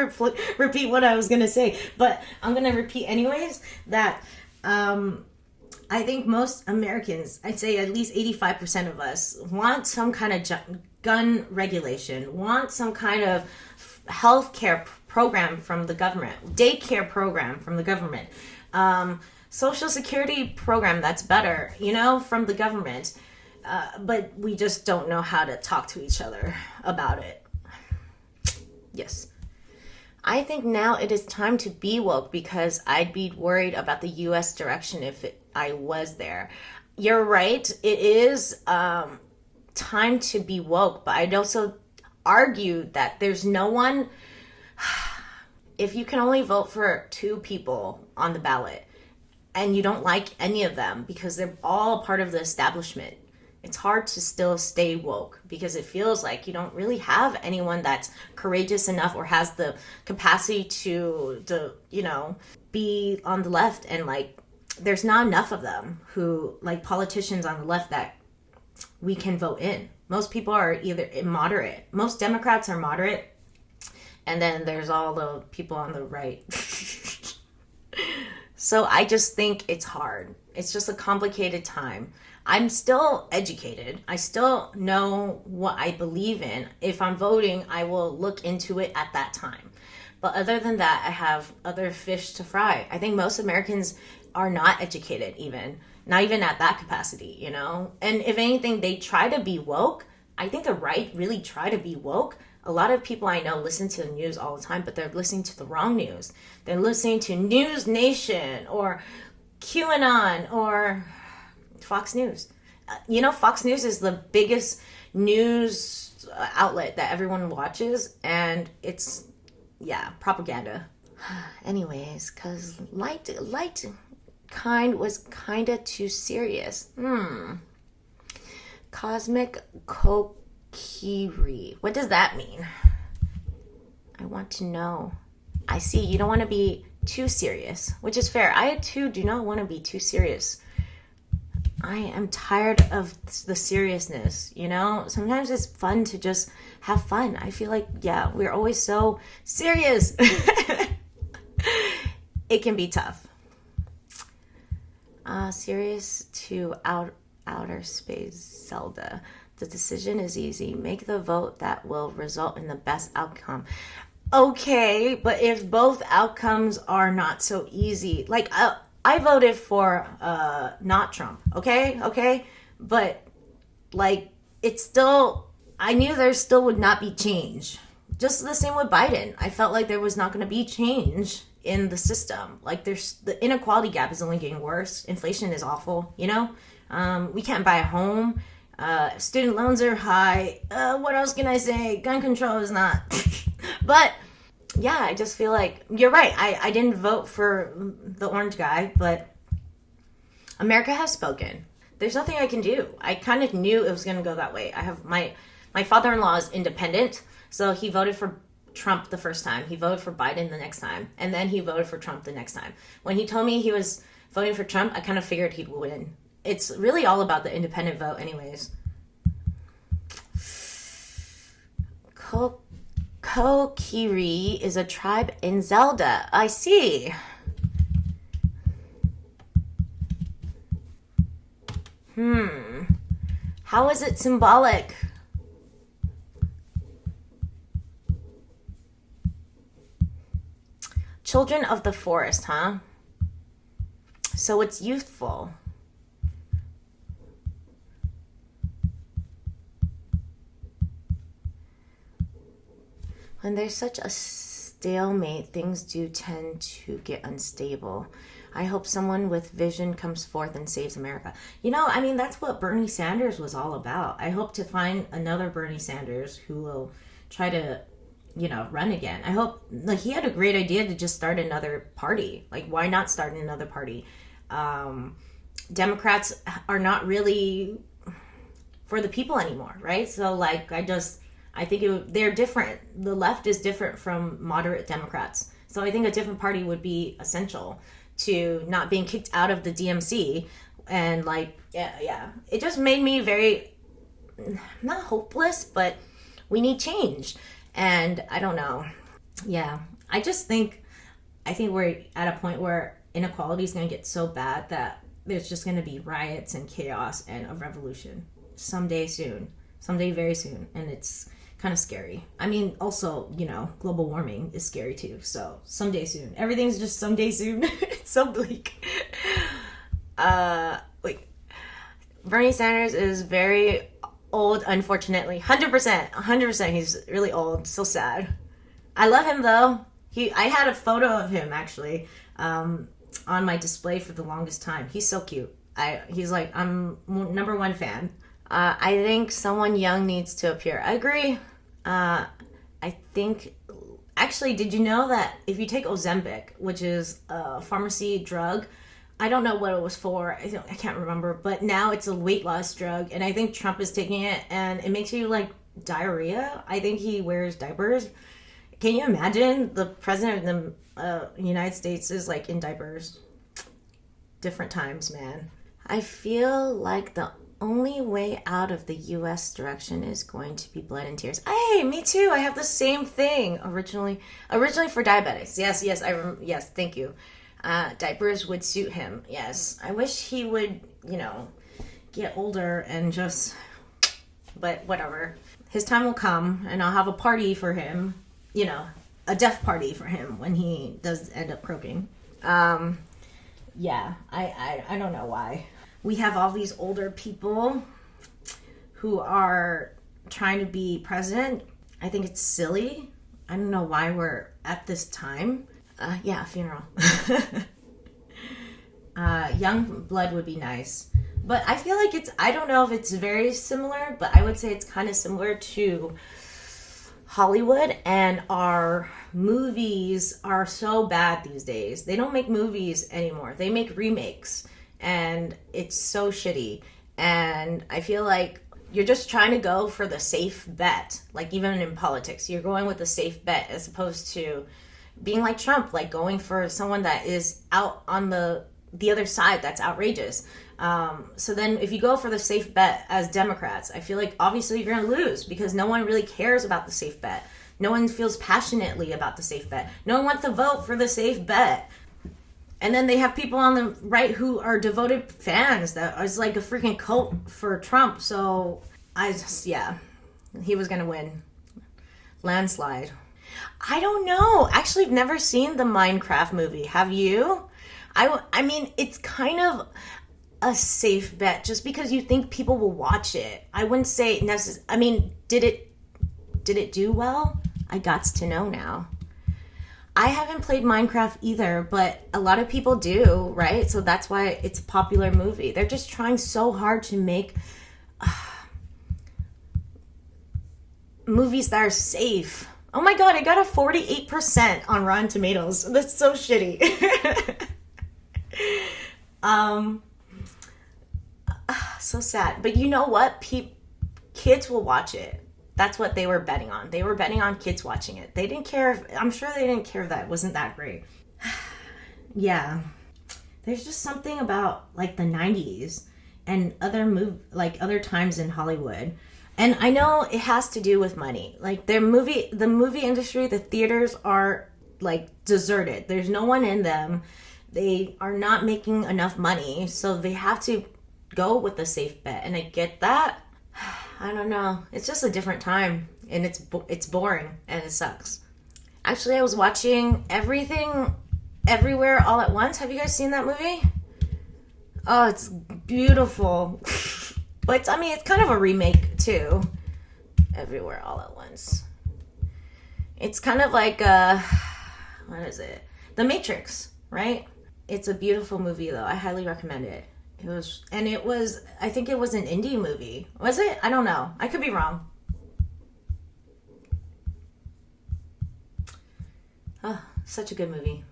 repeat what I was going to say, but I'm going to repeat anyways that I think most Americans, I'd say at least 85% of us, want some kind of gun regulation, want some kind of healthcare program from the government, daycare program from the government, Social Security program that's better, from the government. But we just don't know how to talk to each other about it. Yes. I think now it is time to be woke because I'd be worried about the U.S. direction if I was there. You're right. It is time to be woke, but I'd also argue that there's no one... If you can only vote for 2 people on the ballot, and you don't like any of them because they're all part of the establishment, it's hard to still stay woke because it feels like you don't really have anyone that's courageous enough or has the capacity to be on the left. And there's not enough of them who, politicians on the left that we can vote in. Most people are either moderate. Most Democrats are moderate. And then there's all the people on the right. So I just think it's hard. It's just a complicated time. I'm still educated. I still know what I believe in. If I'm voting, I will look into it at that time. But other than that, I have other fish to fry. I think most Americans are not educated not even at that capacity, And if anything, they try to be woke. I think the right really try to be woke. A lot of people I know listen to the news all the time, but they're listening to the wrong news. They're listening to News Nation or QAnon or Fox News. Fox News is the biggest news outlet that everyone watches, and it's, propaganda. Anyways, because light kind was kinda too serious. Cosmic Kokiri. What does that mean? I want to know. I see. You don't want to be too serious, which is fair. I too do not want to be too serious. I am tired of the seriousness, Sometimes it's fun to just have fun. I feel like, we're always so serious. It can be tough. Serious to outer space Zelda. The decision is easy. Make the vote that will result in the best outcome. Okay, but if both outcomes are not so easy, I voted for not Trump, okay? But it's still, I knew there still would not be change. Just the same with Biden. I felt like there was not going to be change in the system. The inequality gap is only getting worse. Inflation is awful, we can't buy a home. Student loans are high. What else can I say? Gun control is not. But I just feel like you're right. I didn't vote for the orange guy, but America has spoken. There's nothing I can do. I kind of knew it was going to go that way. I have my father-in-law is independent, so he voted for Trump the first time. He voted for Biden the next time, and then he voted for Trump the next time. When he told me he was voting for Trump, I kind of figured he'd win. It's really all about the independent vote anyways. Kokiri is a tribe in Zelda. I see. How is it symbolic? Children of the forest, huh? So it's youthful. When there's such a stalemate, things do tend to get unstable. I hope someone with vision comes forth and saves America. You know, I mean, that's what Bernie Sanders was all about. I hope to find another Bernie Sanders who will try to, run again. I hope, like, he had a great idea to just start another party. Like, why not start another party? Democrats are not really for the people anymore, right? So, like, I think they're different. The left is different from moderate Democrats. So I think a different party would be essential to not being kicked out of the DMC. And, like, yeah. It just made me very, not hopeless, but we need change. And I don't know. Yeah. I think we're at a point where inequality is going to get so bad that there's just going to be riots and chaos and a revolution someday very soon. And it's kind of scary. I mean, also, global warming is scary too. So someday soon. Everything's just someday soon. It's so bleak. Bernie Sanders is very old, unfortunately. 100%. He's really old. So sad. I love him though. I had a photo of him actually on my display for the longest time. He's so cute. He's like, I'm number one fan. I think someone young needs to appear. I agree. I think, actually, did you know that if you take Ozempic, which is a pharmacy drug, I don't know what it was for. I can't remember, but now it's a weight loss drug, and I think Trump is taking it, and it makes you like diarrhea. I think he wears diapers. Can you imagine the president of the United States is like in diapers? Different times, man. I feel like the only way out of the U.S. direction is going to be blood and tears. Hey, me too. I have the same thing. Originally for diabetics. Yes, thank you. Diapers would suit him. Yes. I wish he would, get older and just, but whatever. His time will come and I'll have a party for him, a death party for him when he does end up croaking. Yeah, I don't know why. We have all these older people who are trying to be president. I think it's silly. I don't know why we're at this time. Funeral. Young blood would be nice. But I feel like I don't know if it's very similar, but I would say it's kind of similar to Hollywood, and our movies are so bad these days. They don't make movies anymore. They make remakes. And it's so shitty. And I feel like you're just trying to go for the safe bet. Like, even in politics, you're going with the safe bet as opposed to being like Trump, like going for someone that is out on the other side. That's outrageous. So then if you go for the safe bet as Democrats, I feel like obviously you're going to lose because no one really cares about the safe bet. No one feels passionately about the safe bet. No one wants to vote for the safe bet. And then they have people on the right who are devoted fans that is like a freaking cult for Trump. So he was going to win. Landslide. I don't know. Actually, I've never seen the Minecraft movie. Have you? I mean, it's kind of a safe bet just because you think people will watch it. I wouldn't say I mean, did it do well? I gots to know now. I haven't played Minecraft either, but a lot of people do, right? So that's why it's a popular movie. They're just trying so hard to make movies that are safe. Oh my god, I got a 48% on Rotten Tomatoes. That's so shitty. So sad. But you know what? Kids will watch it. That's what they were betting on. They were betting on kids watching it. They didn't care. I'm sure they didn't care that it wasn't that great. Yeah. There's just something about like the 90s and other times in Hollywood. And I know it has to do with money. Like the movie industry, the theaters are like deserted. There's no one in them. They are not making enough money, so they have to go with the safe bet. And I get that. I don't know. It's just a different time, and it's boring, and it sucks. Actually, I was watching Everything, Everywhere, All at Once. Have you guys seen that movie? Oh, it's beautiful. But it's kind of a remake too. Everywhere, All at Once. It's kind of like what is it? The Matrix, right? It's a beautiful movie, though. I highly recommend it. I think it was an indie movie. Was it? I don't know. I could be wrong. Oh, such a good movie.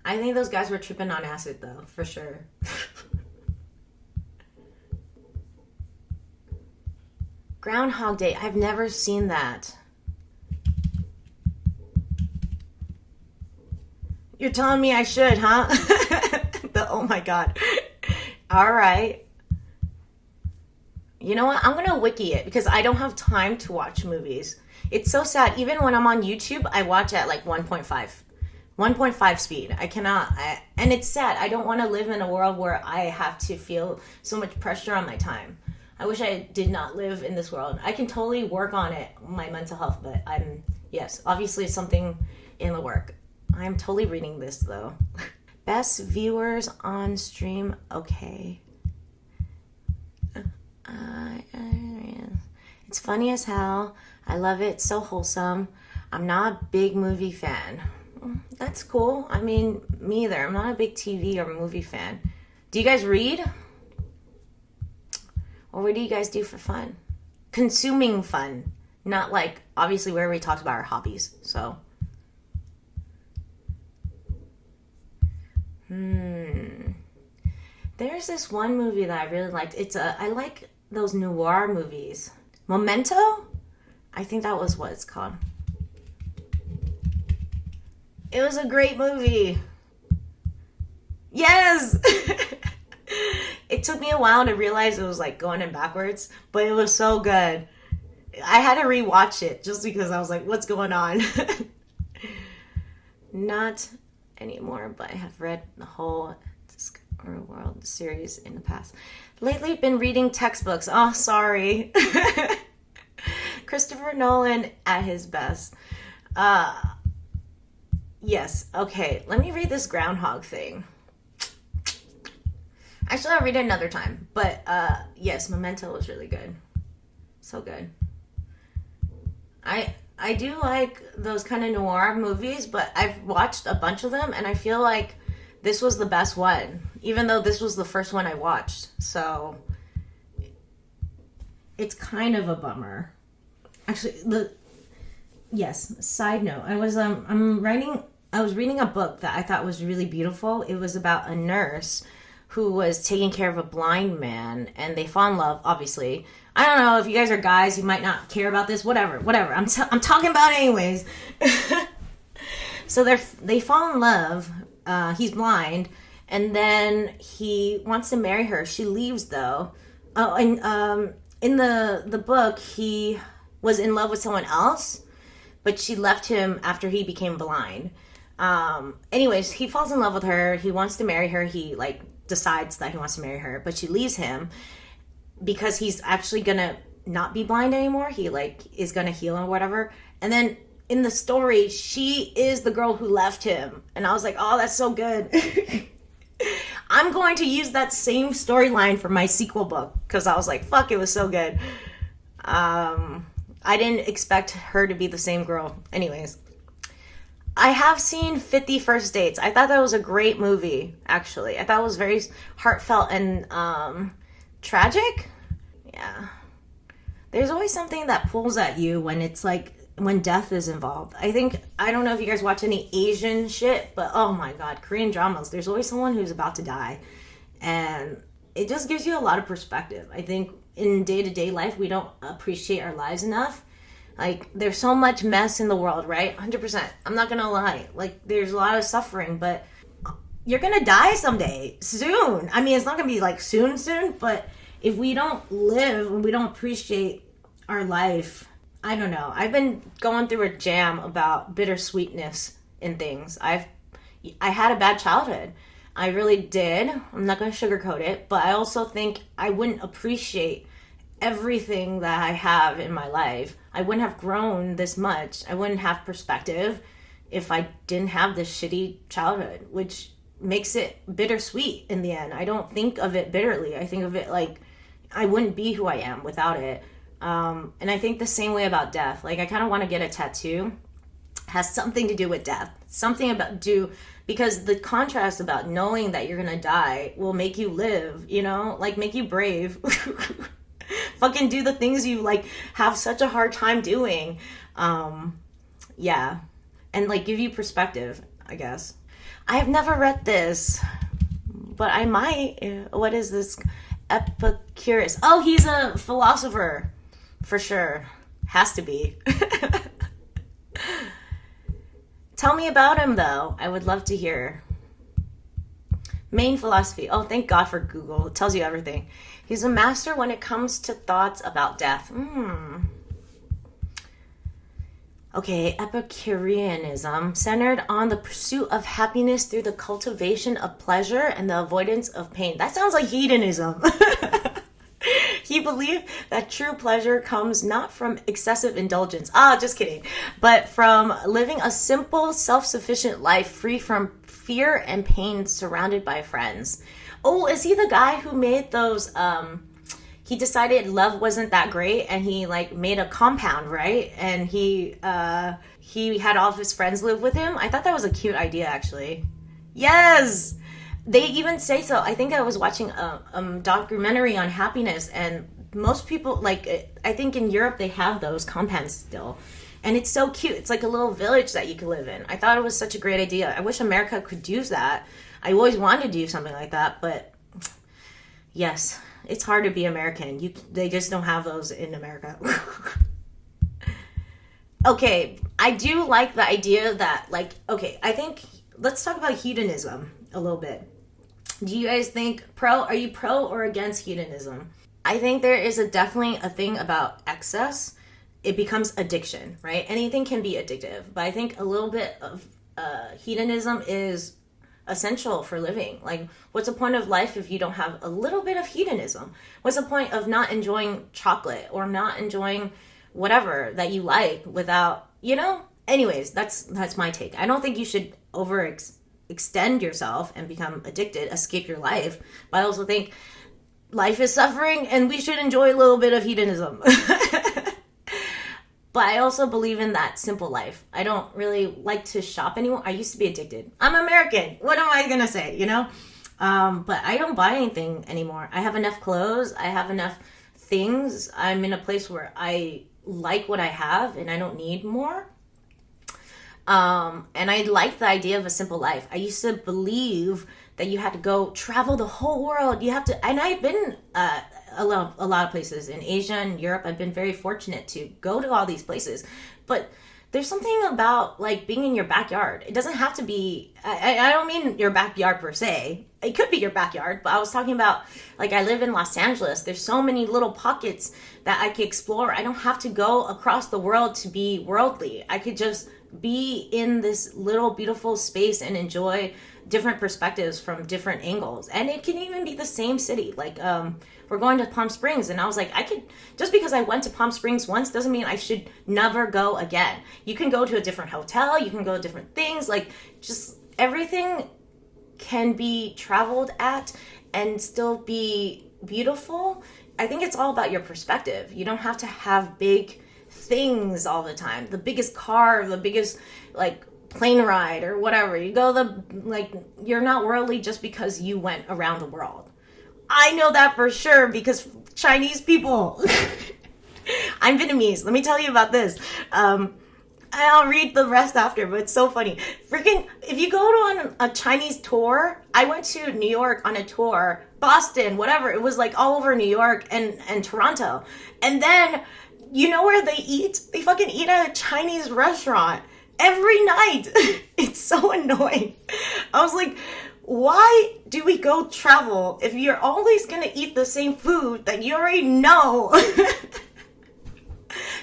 I think those guys were tripping on acid, though, for sure. Groundhog Day. I've never seen that. You're telling me I should, huh? Oh my God. All right. You know what? I'm going to wiki it because I don't have time to watch movies. It's so sad. Even when I'm on YouTube, I watch at like 1.5 speed. I cannot. And it's sad. I don't want to live in a world where I have to feel so much pressure on my time. I wish I did not live in this world. I can totally work on it, my mental health, but yes, obviously it's something in the work. I'm totally reading this though. Best viewers on stream. Okay. It's funny as hell. I love it. It's so wholesome. I'm not a big movie fan. That's cool. I mean, me either. I'm not a big TV or movie fan. Do you guys read? Or what do you guys do for fun? Consuming fun. Not like, obviously, where we talked about our hobbies. So. There's this one movie that I really liked. I like those noir movies. Memento? I think that was what it's called. It was a great movie. Yes! It took me a while to realize it was like going in backwards, but it was so good. I had to rewatch it just because I was like, what's going on? Not anymore, but I have read the whole Discover World series in the past. Lately, I've been reading textbooks. Oh, sorry. Christopher Nolan at his best. Yes, okay. Let me read this groundhog thing. Actually, I'll read it another time. But, yes, Memento was really good. So good. I do like those kind of noir movies, but I've watched a bunch of them, and I feel like this was the best one, even though this was the first one I watched. So, it's kind of a bummer. Actually, side note, I was reading a book that I thought was really beautiful. It was about a nurse who was taking care of a blind man, and they fall in love, obviously. I don't know, if you guys are guys, you might not care about this, whatever. I'm talking about it anyways. So they fall in love. He's blind, and then he wants to marry her. She leaves, though. Oh, and in the book, he was in love with someone else, but she left him after he became blind. Anyways, he falls in love with her. He wants to marry her. He, decides that he wants to marry her, but she leaves him because he's actually gonna not be blind anymore. He, is gonna heal or whatever. And then in the story, she is the girl who left him. And I was like, oh, that's so good. I'm going to use that same storyline for my sequel book because I was like, fuck, it was so good. I didn't expect her to be the same girl. Anyways, I have seen 50 First Dates. I thought that was a great movie, actually. I thought it was very heartfelt and tragic. Yeah. There's always something that pulls at you when it's when death is involved. I don't know if you guys watch any Asian shit, but oh my God, Korean dramas, there's always someone who's about to die. And it just gives you a lot of perspective. I think in day-to-day life, we don't appreciate our lives enough. There's so much mess in the world, right? 100%. I'm not gonna lie. There's a lot of suffering, but you're gonna die someday. Soon. I mean, it's not gonna be, soon, but if we don't live and we don't appreciate our life, I don't know. I've been going through a jam about bittersweetness in things. I had a bad childhood. I really did. I'm not gonna sugarcoat it, but I also think I wouldn't appreciate everything that I have in my life. I wouldn't have grown this much. I wouldn't have perspective if I didn't have this shitty childhood, which makes it bittersweet in the end. I don't think of it bitterly. I think of it I wouldn't be who I am without it. And I think the same way about death. I kind of want to get a tattoo. It has something to do with death. Something because the contrast about knowing that you're gonna die will make you live, you know, like make you brave. Fucking do the things you like have such a hard time doing. Yeah, and like give you perspective, I guess. I've never read this, but I might. What is this? Epicurus. Oh, he's a philosopher for sure. Has to be. Tell me about him, though. I would love to hear. Main philosophy. Oh, thank God for Google. It tells you everything. He's a master when it comes to thoughts about death. Okay, Epicureanism, centered on the pursuit of happiness through the cultivation of pleasure and the avoidance of pain. That sounds like hedonism. He believed that true pleasure comes not from excessive indulgence. Just kidding. But from living a simple, self-sufficient life free from fear and pain, surrounded by friends. Oh, is he the guy who made those, he decided love wasn't that great and he like made a compound, right? And he had all of his friends live with him. I thought that was a cute idea, actually. Yes! They even say so. I think I was watching a documentary on happiness, and most people, like, I think in Europe they have those compounds still. And it's so cute. It's like a little village that you can live in. I thought it was such a great idea. I wish America could do that. I always wanted to do something like that, but yes, it's hard to be American. They just don't have those in America. Okay, I do like the idea that, like, okay, I think, let's talk about hedonism a little bit. Do you guys think are you pro or against hedonism? I think there is definitely a thing about excess. It becomes addiction, right? Anything can be addictive, but I think a little bit of hedonism is essential for living. Like, what's the point of life if you don't have a little bit of hedonism? What's the point of not enjoying chocolate or not enjoying whatever that you like without, you know? Anyways, that's my take. I don't think you should extend yourself and become addicted, escape your life. But I also think life is suffering and we should enjoy a little bit of hedonism. But I also believe in that simple life. I don't really like to shop anymore. I used to be addicted. I'm American. What am I going to say, you know? But I don't buy anything anymore. I have enough clothes. I have enough things. I'm in a place where I like what I have and I don't need more. And I like the idea of a simple life. I used to believe that you had to go travel the whole world. You have to, and I've been a lot of places in Asia and Europe. I've been very fortunate to go to all these places. But there's something about like being in your backyard. It doesn't have to be, I don't mean your backyard per se. It could be your backyard, but I was talking about, like, I live in Los Angeles. There's so many little pockets that I could explore. I don't have to go across the world to be worldly. I could just be in this little beautiful space and enjoy different perspectives from different angles. And it can even be the same city. Like, we're going to Palm Springs, and I was like, just because I went to Palm Springs once doesn't mean I should never go again. You can go to a different hotel, you can go to different things, like, just everything can be traveled at and still be beautiful. I think it's all about your perspective. You don't have to have big things all the time. The biggest car, the biggest, like, plane ride or whatever. You're not worldly just because you went around the world. I know that for sure because Chinese people. I'm Vietnamese. Let me tell you about this. I'll read the rest after, but it's so funny. Freaking, if you go on a Chinese tour, I went to New York on a tour, Boston, whatever. It was like all over New York and Toronto. And then, you know where they eat? They fucking eat at a Chinese restaurant every night. It's so annoying. I was like, why do we go travel if you're always going to eat the same food that you already know?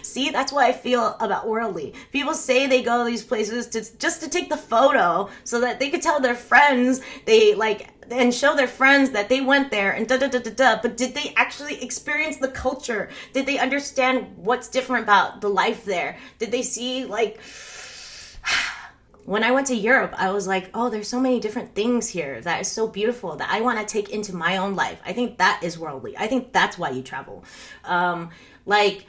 See, that's what I feel about worldly. People say they go to these places just to take the photo so that they could tell their friends and show their friends that they went there and da-da-da-da-da. But did they actually experience the culture? Did they understand what's different about the life there? Did they see, like... When I went to Europe, I was like, oh, there's so many different things here that is so beautiful that I want to take into my own life. I think that is worldly. I think that's why you travel. Like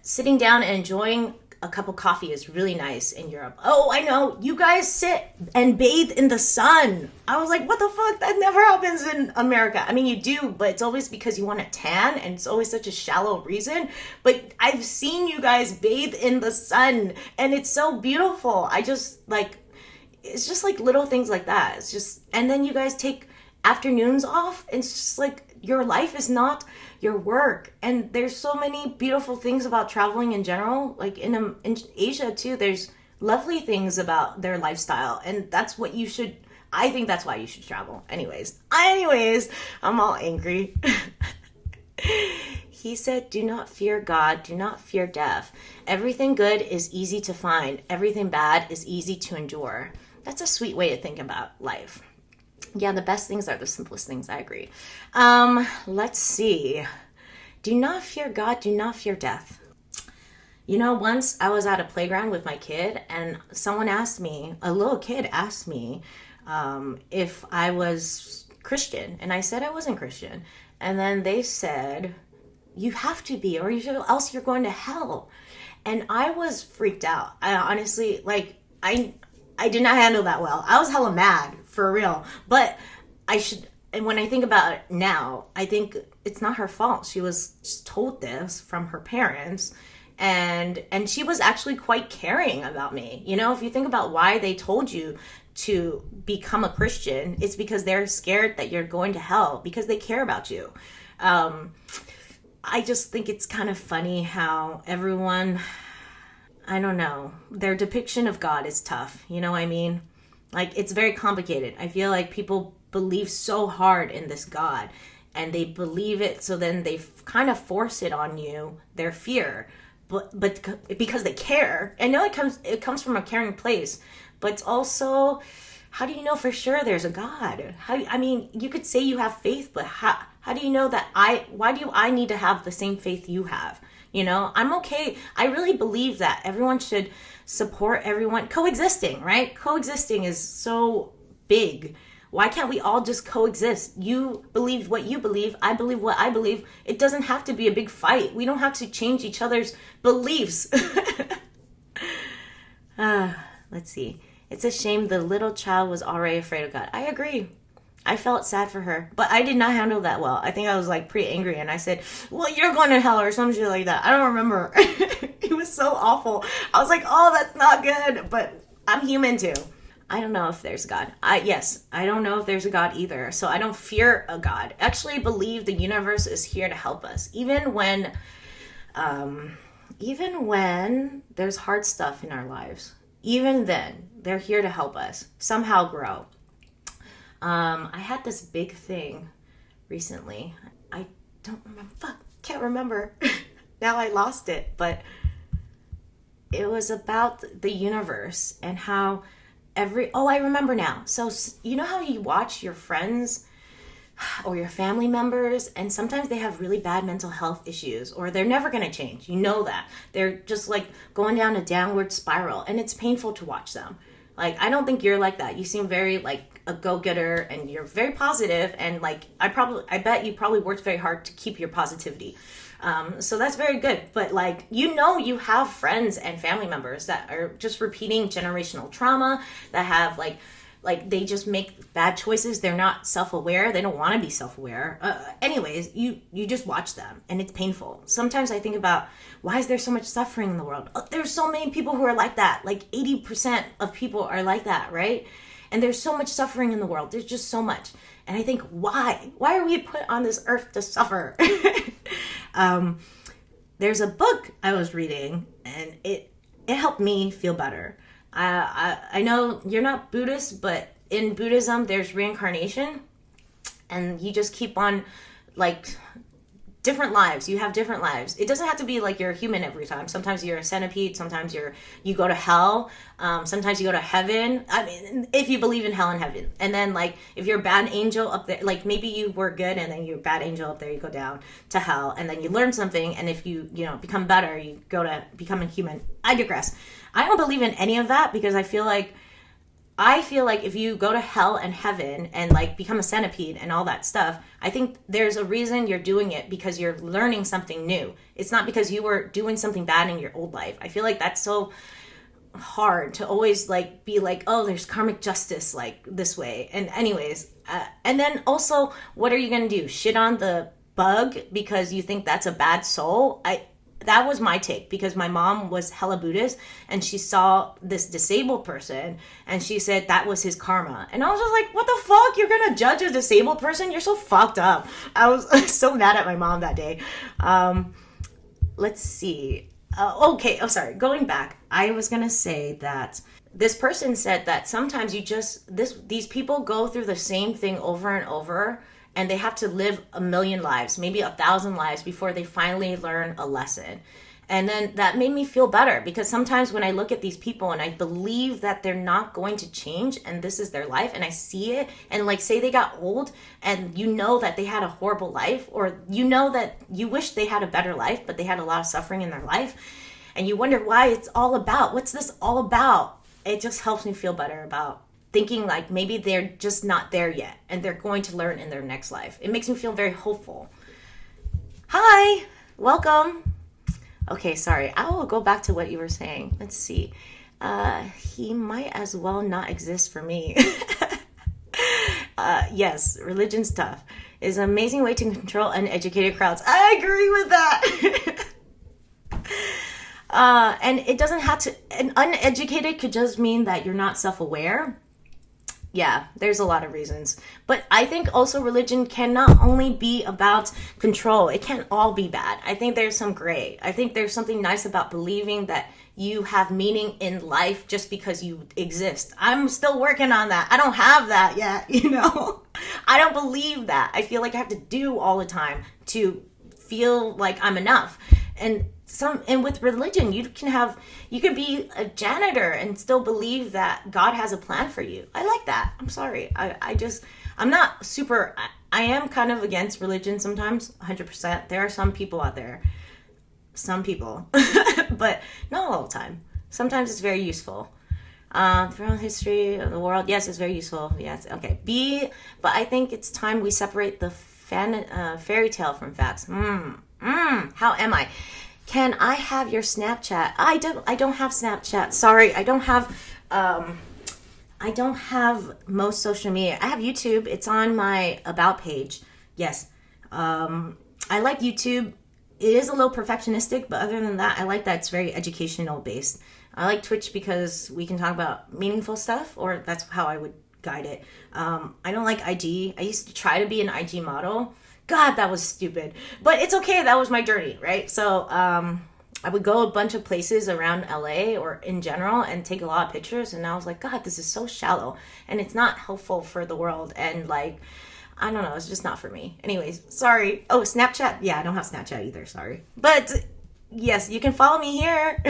sitting down and enjoying a cup of coffee is really nice in Europe. Oh, I know, you guys sit and bathe in the sun. I was like, what the fuck? That never happens in America. I mean, you do, but it's always because you want a tan, and it's always such a shallow reason. But I've seen you guys bathe in the sun, and it's so beautiful. I just like, it's just like little things like that. It's just, and then you guys take afternoons off. It's just like, your life is not your work. And there's so many beautiful things about traveling in general. Like in Asia too, there's lovely things about their lifestyle, and that's what you should, I think that's why you should travel. Anyways, I'm all angry. He said, do not fear God, do not fear death. Everything good is easy to find. Everything bad is easy to endure. That's a sweet way to think about life. Yeah, the best things are the simplest things. I agree. Let's see. Do not fear God, do not fear death. You know, once I was at a playground with my kid, and someone asked me, a little kid asked me, if I was Christian. And I said I wasn't Christian. And then they said, you have to be, or else you're going to hell. And I was freaked out. I honestly, like, I did not handle that well. I was hella mad, for real. But and when I think about it now, I think it's not her fault. She was just told this from her parents, and she was actually quite caring about me. You know, if you think about why they told you to become a Christian, it's because they're scared that you're going to hell, because they care about you. I just think it's kind of funny how everyone, I don't know, their depiction of God is tough. You know what I mean? Like, it's very complicated. I feel like people believe so hard in this God, and they believe it, so then they kind of force it on you, their fear, but because they care. I know it comes from a caring place, but it's also, how do you know for sure there's a God? I mean, you could say you have faith, but how do you know that why do I need to have the same faith you have? You know, I'm okay. I really believe that everyone should support everyone. Coexisting, right? Coexisting is so big. Why can't we all just coexist? You believe what you believe. I believe what I believe. It doesn't have to be a big fight. We don't have to change each other's beliefs. Let's see. It's a shame the little child was already afraid of God. I agree. I felt sad for her, but I did not handle that well. I think I was like pretty angry, and I said, well, you're going to hell or some shit like that. I don't remember. It was so awful. I was like, oh, that's not good, but I'm human too. I don't know if there's God. I don't know if there's a God either. So I don't fear a God. I actually believe the universe is here to help us. Even when there's hard stuff in our lives, even then, they're here to help us somehow grow. I had this big thing recently. I don't remember. Can't remember. Now I lost it. But it was about the universe and how I remember now. So, you know how you watch your friends or your family members, and sometimes they have really bad mental health issues, or they're never going to change. You know that. They're just like going down a downward spiral, and it's painful to watch them. Like, I don't think you're like that. You seem very like a go-getter, and you're very positive, and like I bet you probably worked very hard to keep your positivity. So that's very good. But like, you know, you have friends and family members that are just repeating generational trauma, that have like they just make bad choices. They're not self-aware. They don't want to be self-aware. Anyways, you just watch them, and it's painful. Sometimes I think about, why is there so much suffering in the world? There's so many people who are like that. Like 80% of people are like that, right? And there's so much suffering in the world. There's just so much. And I think, why? Why are we put on this earth to suffer? There's a book I was reading, and it helped me feel better. I know you're not Buddhist, but in Buddhism, there's reincarnation, and you just keep on, like, different lives. You have different lives. It doesn't have to be like you're a human every time. Sometimes you're a centipede. Sometimes you go to hell. Sometimes you go to heaven. I mean, if you believe in hell and heaven. And then, like, if you're a bad angel up there, like, maybe you were good, and then you're a bad angel up there, you go down to hell, and then you learn something, and if you become better, you go to become a human. I digress. I don't believe in any of that, because I feel like I feel like if you go to hell and heaven and like become a centipede and all that stuff, I think there's a reason you're doing it, because you're learning something new. It's not because you were doing something bad in your old life. I feel like that's so hard to always like be like, oh, there's karmic justice like this way. And anyways, and then also, what are you gonna do? Shit on the bug because you think that's a bad soul? That was my take, because my mom was hella Buddhist and she saw this disabled person and she said that was his karma. And I was just like, what the fuck? You're gonna judge a disabled person? You're so fucked up. I was so mad at my mom that day. Let's see. Okay. Oh, sorry. Going back, I was gonna say that this person said that sometimes these people go through the same thing over and over, and they have to live 1,000,000 lives, maybe 1,000 lives before they finally learn a lesson. And then that made me feel better, because sometimes when I look at these people and I believe that they're not going to change and this is their life, and I see it, and like say they got old and you know that they had a horrible life, or you know that you wish they had a better life, but they had a lot of suffering in their life, and you wonder why it's all about, what's this all about? It just helps me feel better about thinking like maybe they're just not there yet and they're going to learn in their next life. It makes me feel very hopeful. Hi, welcome. Okay, sorry. I will go back to what you were saying. Let's see. He might as well not exist for me. Yes, religion's tough. It's an amazing way to control uneducated crowds. I agree with that. And it doesn't have to, and uneducated could just mean that you're not self-aware. Yeah, there's a lot of reasons. But I think also religion can not only be about control. It can't all be bad. I think there's some gray. I think there's something nice about believing that you have meaning in life just because you exist. I'm still working on that. I don't have that yet, you know? I don't believe that. I feel like I have to do all the time to feel like I'm enough. And with religion, you could be a janitor and still believe that God has a plan for you. I like that. I'm sorry. I'm not super, I am kind of against religion sometimes, 100%. There are some people out there, but not all the time. Sometimes it's very useful. Throughout history of the world, yes, it's very useful. Yes, okay. But I think it's time we separate the fairy tale from facts. How am I? Can I have your Snapchat? I don't have Snapchat. Sorry, I don't have most social media. I have YouTube. It's on my about page. Yes. I like YouTube. It is a little perfectionistic, but other than that, I like that it's very educational based. I like Twitch because we can talk about meaningful stuff, or that's how I would guide it. I don't like IG. I used to try to be an IG model. God, that was stupid. But it's okay. That was my journey, right? So I would go a bunch of places around LA or in general and take a lot of pictures. And I was like, God, this is so shallow. And it's not helpful for the world. And like, I don't know. It's just not for me. Anyways, sorry. Oh, Snapchat. Yeah, I don't have Snapchat either. Sorry. But yes, you can follow me here.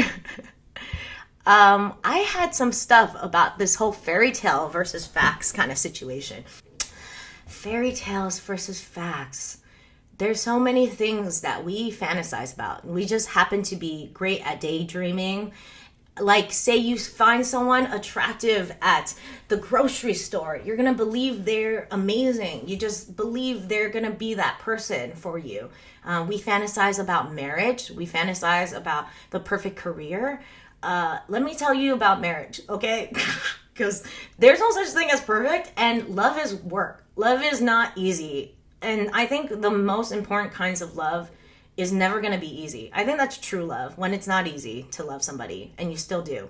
I had some stuff about this whole fairy tale versus facts kind of situation. Fairy tales versus facts. There's so many things that we fantasize about. We just happen to be great at daydreaming. Like, say you find someone attractive at the grocery store. You're going to believe they're amazing. You just believe they're going to be that person for you. We fantasize about marriage. We fantasize about the perfect career. Let me tell you about marriage, okay? Because there's no such thing as perfect, and love is work. Love is not easy. And I think the most important kinds of love is never going to be easy. I think that's true love, when it's not easy to love somebody, and you still do.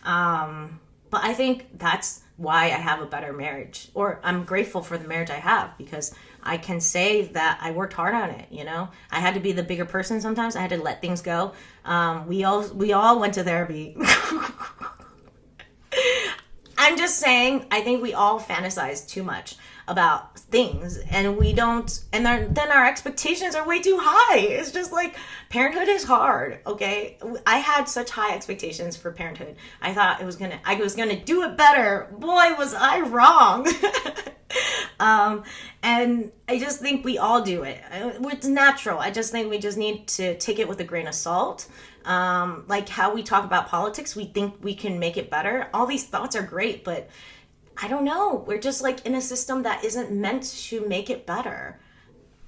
But I think that's why I have a better marriage, or I'm grateful for the marriage I have, because I can say that I worked hard on it, you know? I had to be the bigger person sometimes. I had to let things go. We all went to therapy. I'm just saying, I think we all fantasize too much about things, and we don't, and then our expectations are way too high. It's just like, parenthood is hard, okay? I had such high expectations for parenthood. I thought I was gonna do it better. Boy, was I wrong. And I just think we all do it. It's natural. I just think we just need to take it with a grain of salt. Like how we talk about politics, we think we can make it better. All these thoughts are great, but I don't know. We're just like in a system that isn't meant to make it better.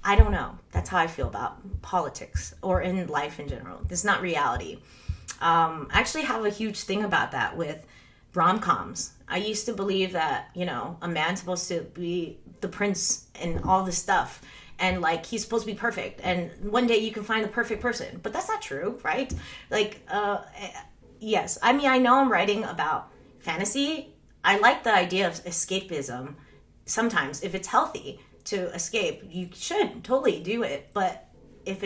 I don't know. That's how I feel about politics or in life in general. It's not reality. I actually have a huge thing about that with rom-coms. I used to believe that, a man's supposed to be the prince and all this stuff. And like, he's supposed to be perfect. And one day you can find the perfect person. But that's not true, right? Like, yes. I mean, I know I'm writing about fantasy. I like the idea of escapism. Sometimes, if it's healthy to escape, you should totally do it. But if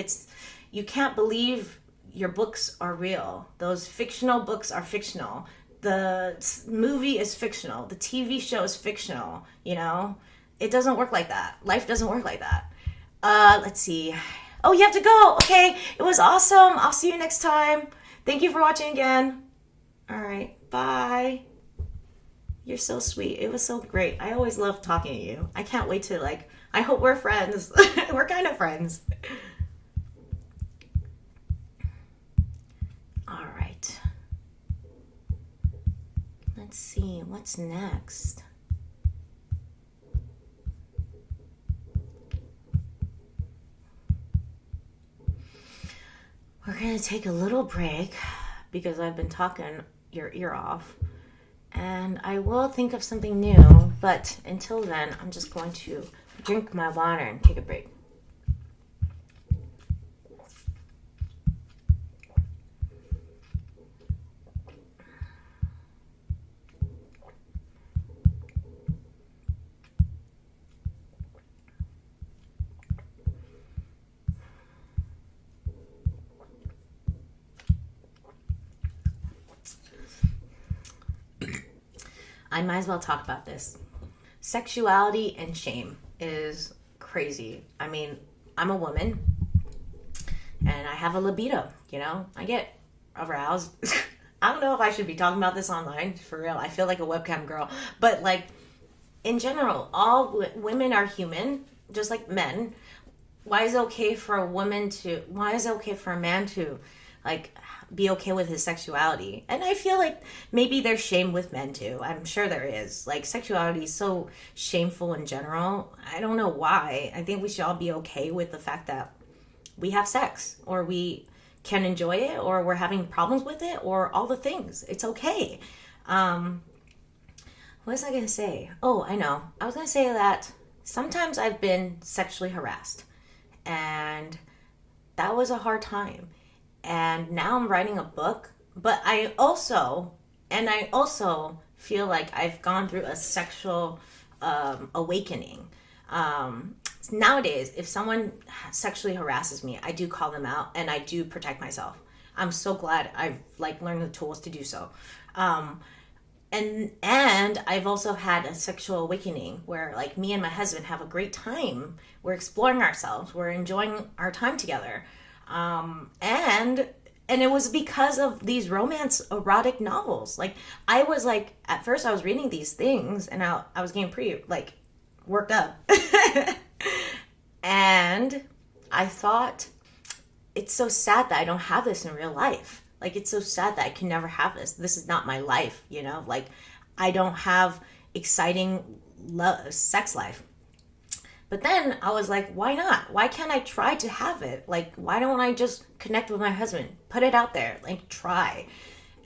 you can't believe your books are real. Those fictional books are fictional. The movie is fictional. The TV show is fictional. It doesn't work like that. Life doesn't work like that. Let's see. Oh, you have to go. Okay. It was awesome. I'll see you next time. Thank you for watching again. All right. Bye. You're so sweet. It was so great. I always love talking to you. I can't wait to I hope we're friends. We're kind of friends. All right. Let's see. What's next? We're going to take a little break because I've been talking your ear off. And I will think of something new, but until then, I'm just going to drink my water and take a break. I might as well talk about this. Sexuality and shame is crazy. I mean, I'm a woman and I have a libido, I get aroused. I don't know if I should be talking about this online, for real. I feel like a webcam girl. But in general, all women are human, just like men. Why is it okay for a man to be okay with his sexuality? And I feel like maybe there's shame with men too. I'm sure there is. Sexuality is so shameful in general. I don't know why. I think we should all be okay with the fact that we have sex, or we can enjoy it, or we're having problems with it, or all the things. It's okay. What was I going to say? Oh, I know. I was going to say that sometimes I've been sexually harassed, and that was a hard time. And now I'm writing a book, but I also feel like I've gone through a sexual awakening. Nowadays, if someone sexually harasses me, I do call them out and I do protect myself. I'm so glad I've learned the tools to do so. And I've also had a sexual awakening where me and my husband have a great time. We're exploring ourselves. We're enjoying our time together. And it was because of these romance erotic novels. I was at first I was reading these things and I was getting pretty worked up. And I thought, it's so sad that I don't have this in real life. It's so sad that I can never have this. This is not my life, I don't have exciting sex life. But then I was like, why not? Why can't I try to have it? Why don't I just connect with my husband? Put it out there. Try.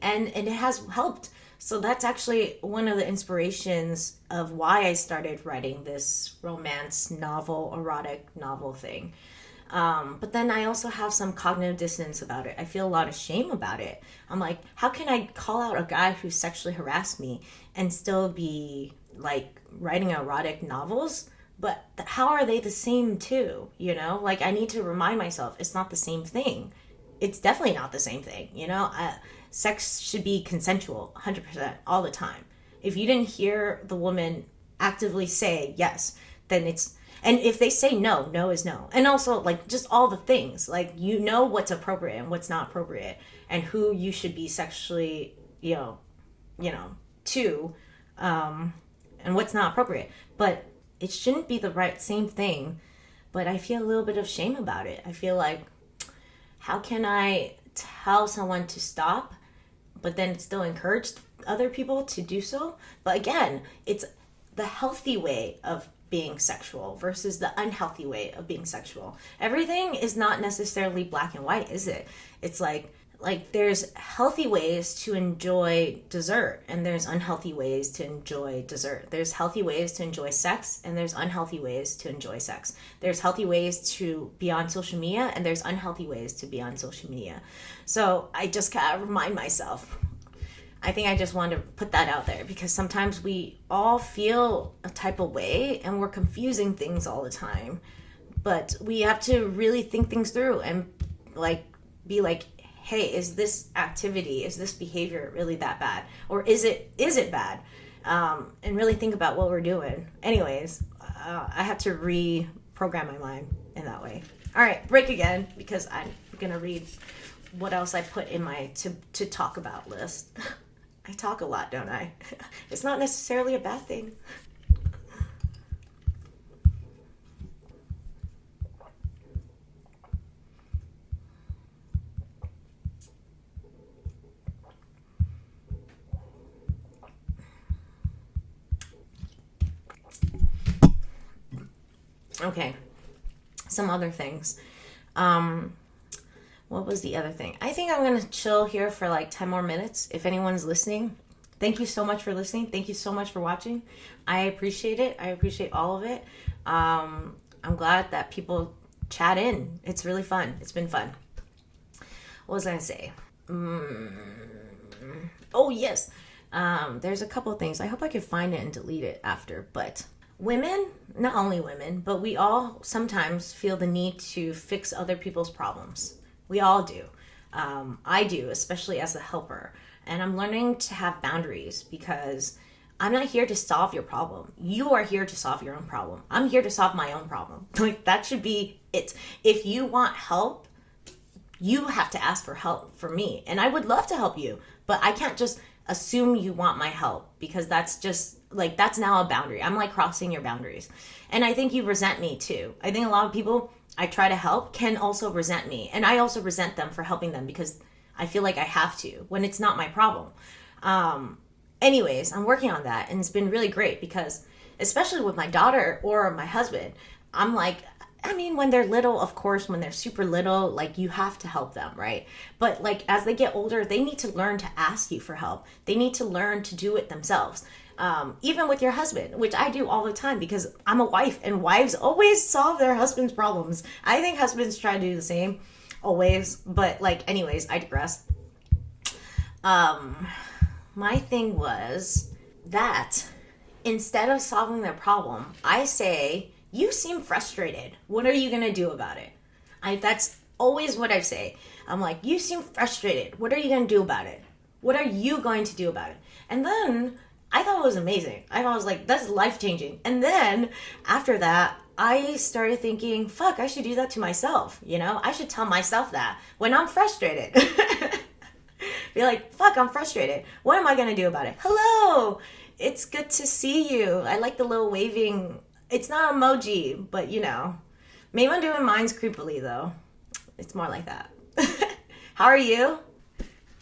And it has helped. So that's actually one of the inspirations of why I started writing this romance novel, erotic novel thing. But then I also have some cognitive dissonance about it. I feel a lot of shame about it. I'm like, how can I call out a guy who sexually harassed me and still be writing erotic novels? But how are they the same too? I need to remind myself it's not the same thing. It's definitely not the same thing. Sex should be consensual 100% all the time. If you didn't hear the woman actively say yes, then and if they say no, no is no. And also just all the things, what's appropriate and what's not appropriate and who you should be sexually, to, and what's not appropriate. But it shouldn't be the same thing, but I feel a little bit of shame about it. I feel how can I tell someone to stop but then still encourage other people to do so. But again, it's the healthy way of being sexual versus the unhealthy way of being sexual. Everything is not necessarily black and white, is it? It's like there's healthy ways to enjoy dessert and there's unhealthy ways to enjoy dessert. There's healthy ways to enjoy sex and there's unhealthy ways to enjoy sex. There's healthy ways to be on social media and there's unhealthy ways to be on social media. So I just gotta remind myself. I think I just wanted to put that out there because sometimes we all feel a type of way and we're confusing things all the time. But we have to really think things through and be like, hey, is this activity, is this behavior really that bad? Or is it bad? And really think about what we're doing. Anyways, I have to reprogram my mind in that way. All right, break again because I'm going to read what else I put in my to talk about list. I talk a lot, don't I? It's not necessarily a bad thing. Okay, some other things. What was the other thing? I think I'm going to chill here for like 10 more minutes. If anyone's listening, thank you so much for listening. Thank you so much for watching. I appreciate it. I appreciate all of it. I'm glad that people chat in. It's really fun. It's been fun. What was I going to say? Oh, yes. There's a couple of things. I hope I can find it and delete it after, but women, not only women, but we all sometimes feel the need to fix other people's problems. We all do. I do, especially as a helper. And I'm learning to have boundaries because I'm not here to solve your problem. You are here to solve your own problem. I'm here to solve my own problem. Like, that should be it. If you want help, you have to ask for help from me. And I would love to help you, but I can't just assume you want my help because that's just like, that's now a boundary. I'm like crossing your boundaries. And I think you resent me too. I think a lot of people I try to help can also resent me. And I also resent them for helping them because I feel like I have to when it's not my problem. Anyways, I'm working on that and it's been really great because especially with my daughter or my husband, I'm like, I mean, when they're little, of course, when they're super little, like you have to help them, right? But like as they get older, they need to learn to ask you for help. They need to learn to do it themselves. Even with your husband, which I do all the time because I'm a wife and wives always solve their husband's problems. I think husbands try to do the same always, but like, anyways, I digress. My thing was that instead of solving their problem, I say, you seem frustrated. What are you going to do about it? That's always what I say. I'm like, you seem frustrated. What are you going to do about it? What are you going to do about it? And then I thought it was amazing. I was like, that's life-changing. And then after that, I started thinking, fuck, I should do that to myself. You know, I should tell myself that when I'm frustrated. Be like, fuck, I'm frustrated. What am I going to do about it? Hello, it's good to see you. I like the little waving. It's not emoji, but you know, maybe I'm doing mine's creepily though. It's more like that. How are you?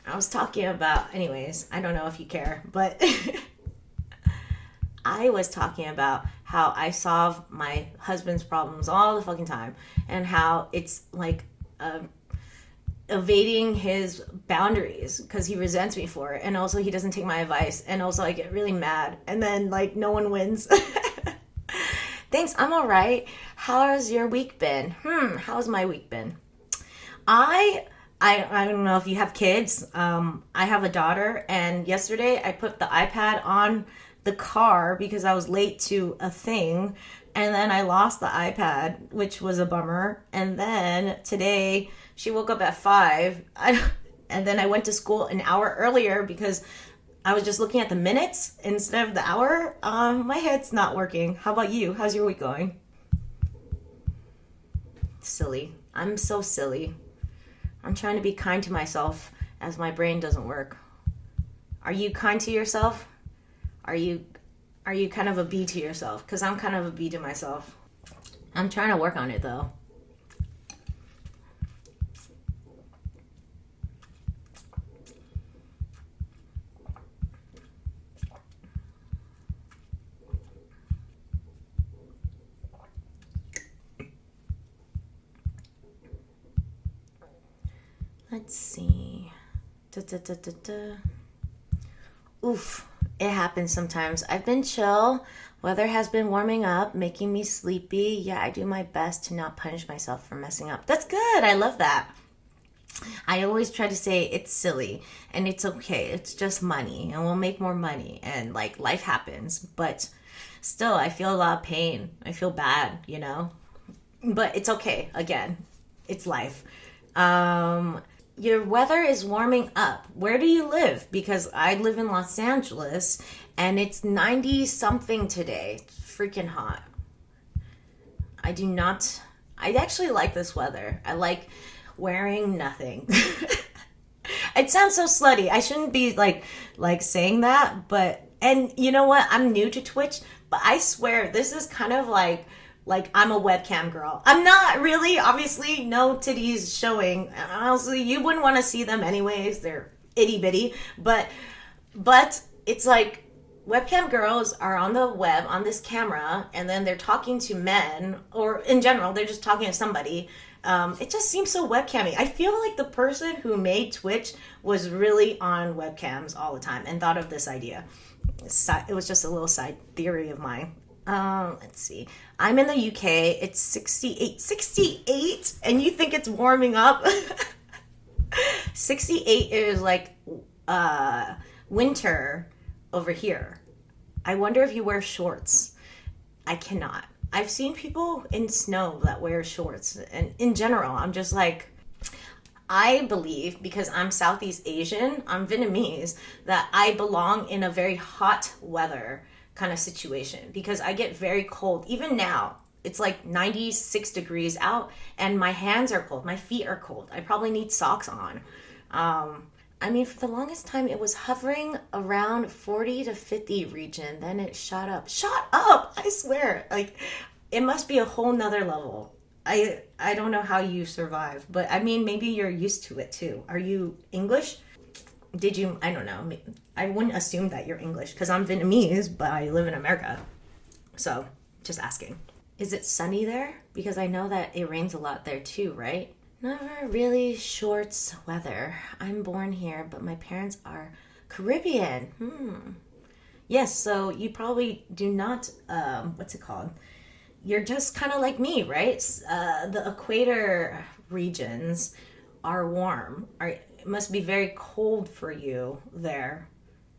I was talking about, anyways, I don't know if you care, but I was talking about how I solve my husband's problems all the fucking time and how it's like evading his boundaries because he resents me for it. And also he doesn't take my advice. And also I get really mad and then like no one wins. Thanks, I'm all right. How has your week been? How's my week been? I don't know if you have kids. I have a daughter, and yesterday I put the iPad on the car because I was late to a thing, and then I lost the iPad, which was a bummer. And then today she woke up at 5, and then I went to school an hour earlier because I was just looking at the minutes instead of the hour. My head's not working. How about you? How's your week going? Silly. I'm so silly. I'm trying to be kind to myself as my brain doesn't work. Are you kind to yourself? Are you kind of a B to yourself? Because I'm kind of a B to myself. I'm trying to work on it though. Let's see. Da, da, da, da, da. Oof, it happens sometimes. I've been chill. Weather has been warming up, making me sleepy. Yeah, I do my best to not punish myself for messing up. That's good. I love that. I always try to say it's silly and it's okay. It's just money and we'll make more money and like life happens. But still, I feel a lot of pain. I feel bad, you know? But it's okay. Again, it's life. Your weather is warming up. Where do you live? Because I live in Los Angeles and it's 90 something today. It's freaking hot. I actually like this weather. I like wearing nothing. It sounds so slutty. I shouldn't be like saying that, but, and you know what? I'm new to Twitch, but I swear this is kind of like I'm a webcam girl. I'm not really, obviously, no titties showing. Honestly, you wouldn't want to see them anyways. They're itty bitty. But it's like webcam girls are on the web, on this camera, and then they're talking to men, or in general, they're just talking to somebody. It just seems so webcammy. I feel like the person who made Twitch was really on webcams all the time and thought of this idea. It was just a little side theory of mine. Let's see. I'm in the UK. It's 68. 68? And you think it's warming up? 68 is like winter over here. I wonder if you wear shorts. I cannot. I've seen people in snow that wear shorts. And in general, I'm just like, I believe, because I'm Southeast Asian, I'm Vietnamese, that I belong in a very hot weather kind of situation because I get very cold. Even now, it's like 96 degrees out and my hands are cold. My feet are cold. I probably need socks on. I mean, for the longest time, it was hovering around 40 to 50 region. Then it shot up. Shot up! I swear. Like, it must be a whole nother level. I don't know how you survive, but I mean, maybe you're used to it too. Are you English? I don't know. I wouldn't assume that you're English because I'm Vietnamese, but I live in America. So, just asking. Is it sunny there? Because I know that it rains a lot there too, right? Never really shorts weather. I'm born here, but my parents are Caribbean. Yes, so you probably do not, what's it called? You're just kind of like me, right? The equator regions are warm. It must be very cold for you there.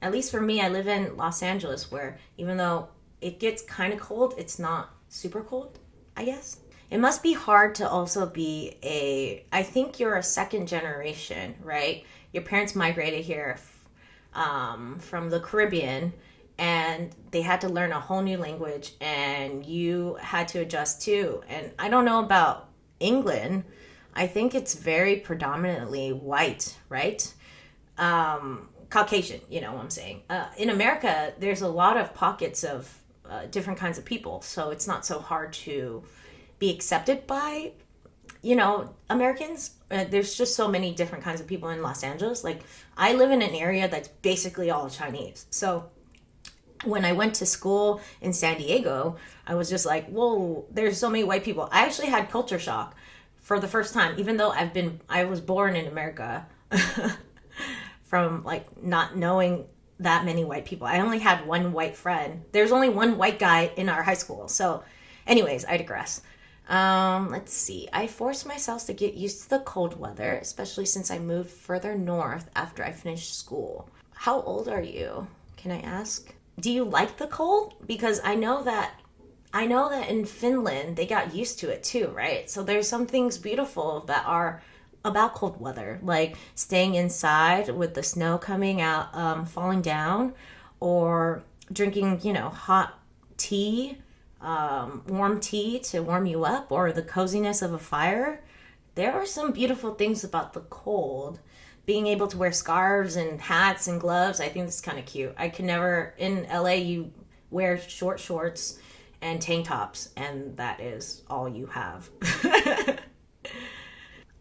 At least for me, I live in Los Angeles where even though it gets kind of cold, it's not super cold, I guess. It must be hard to also be I think you're a second generation, right? Your parents migrated here from the Caribbean and they had to learn a whole new language and you had to adjust too. And I don't know about England. I think it's very predominantly white, right? Caucasian, you know what I'm saying. In America, there's a lot of pockets of different kinds of people. So it's not so hard to be accepted by, Americans. There's just so many different kinds of people in Los Angeles. Like, I live in an area that's basically all Chinese. So when I went to school in San Diego, I was just like, whoa, there's so many white people. I actually had culture shock for the first time, even though I was born in America from like not knowing that many white people. I only had one white friend. There's only one white guy in our high school. So anyways, I digress. Let's see. I forced myself to get used to the cold weather, especially since I moved further north after I finished school. How old are you? Can I ask? Do you like the cold? Because I know that in Finland they got used to it too, right? So there's some things beautiful that are about cold weather, like staying inside with the snow coming out, falling down, or drinking, hot tea, warm tea to warm you up, or the coziness of a fire. There are some beautiful things about the cold. Being able to wear scarves and hats and gloves, I think that's kind of cute. I could never, in LA, you wear short shorts and tank tops, and that is all you have.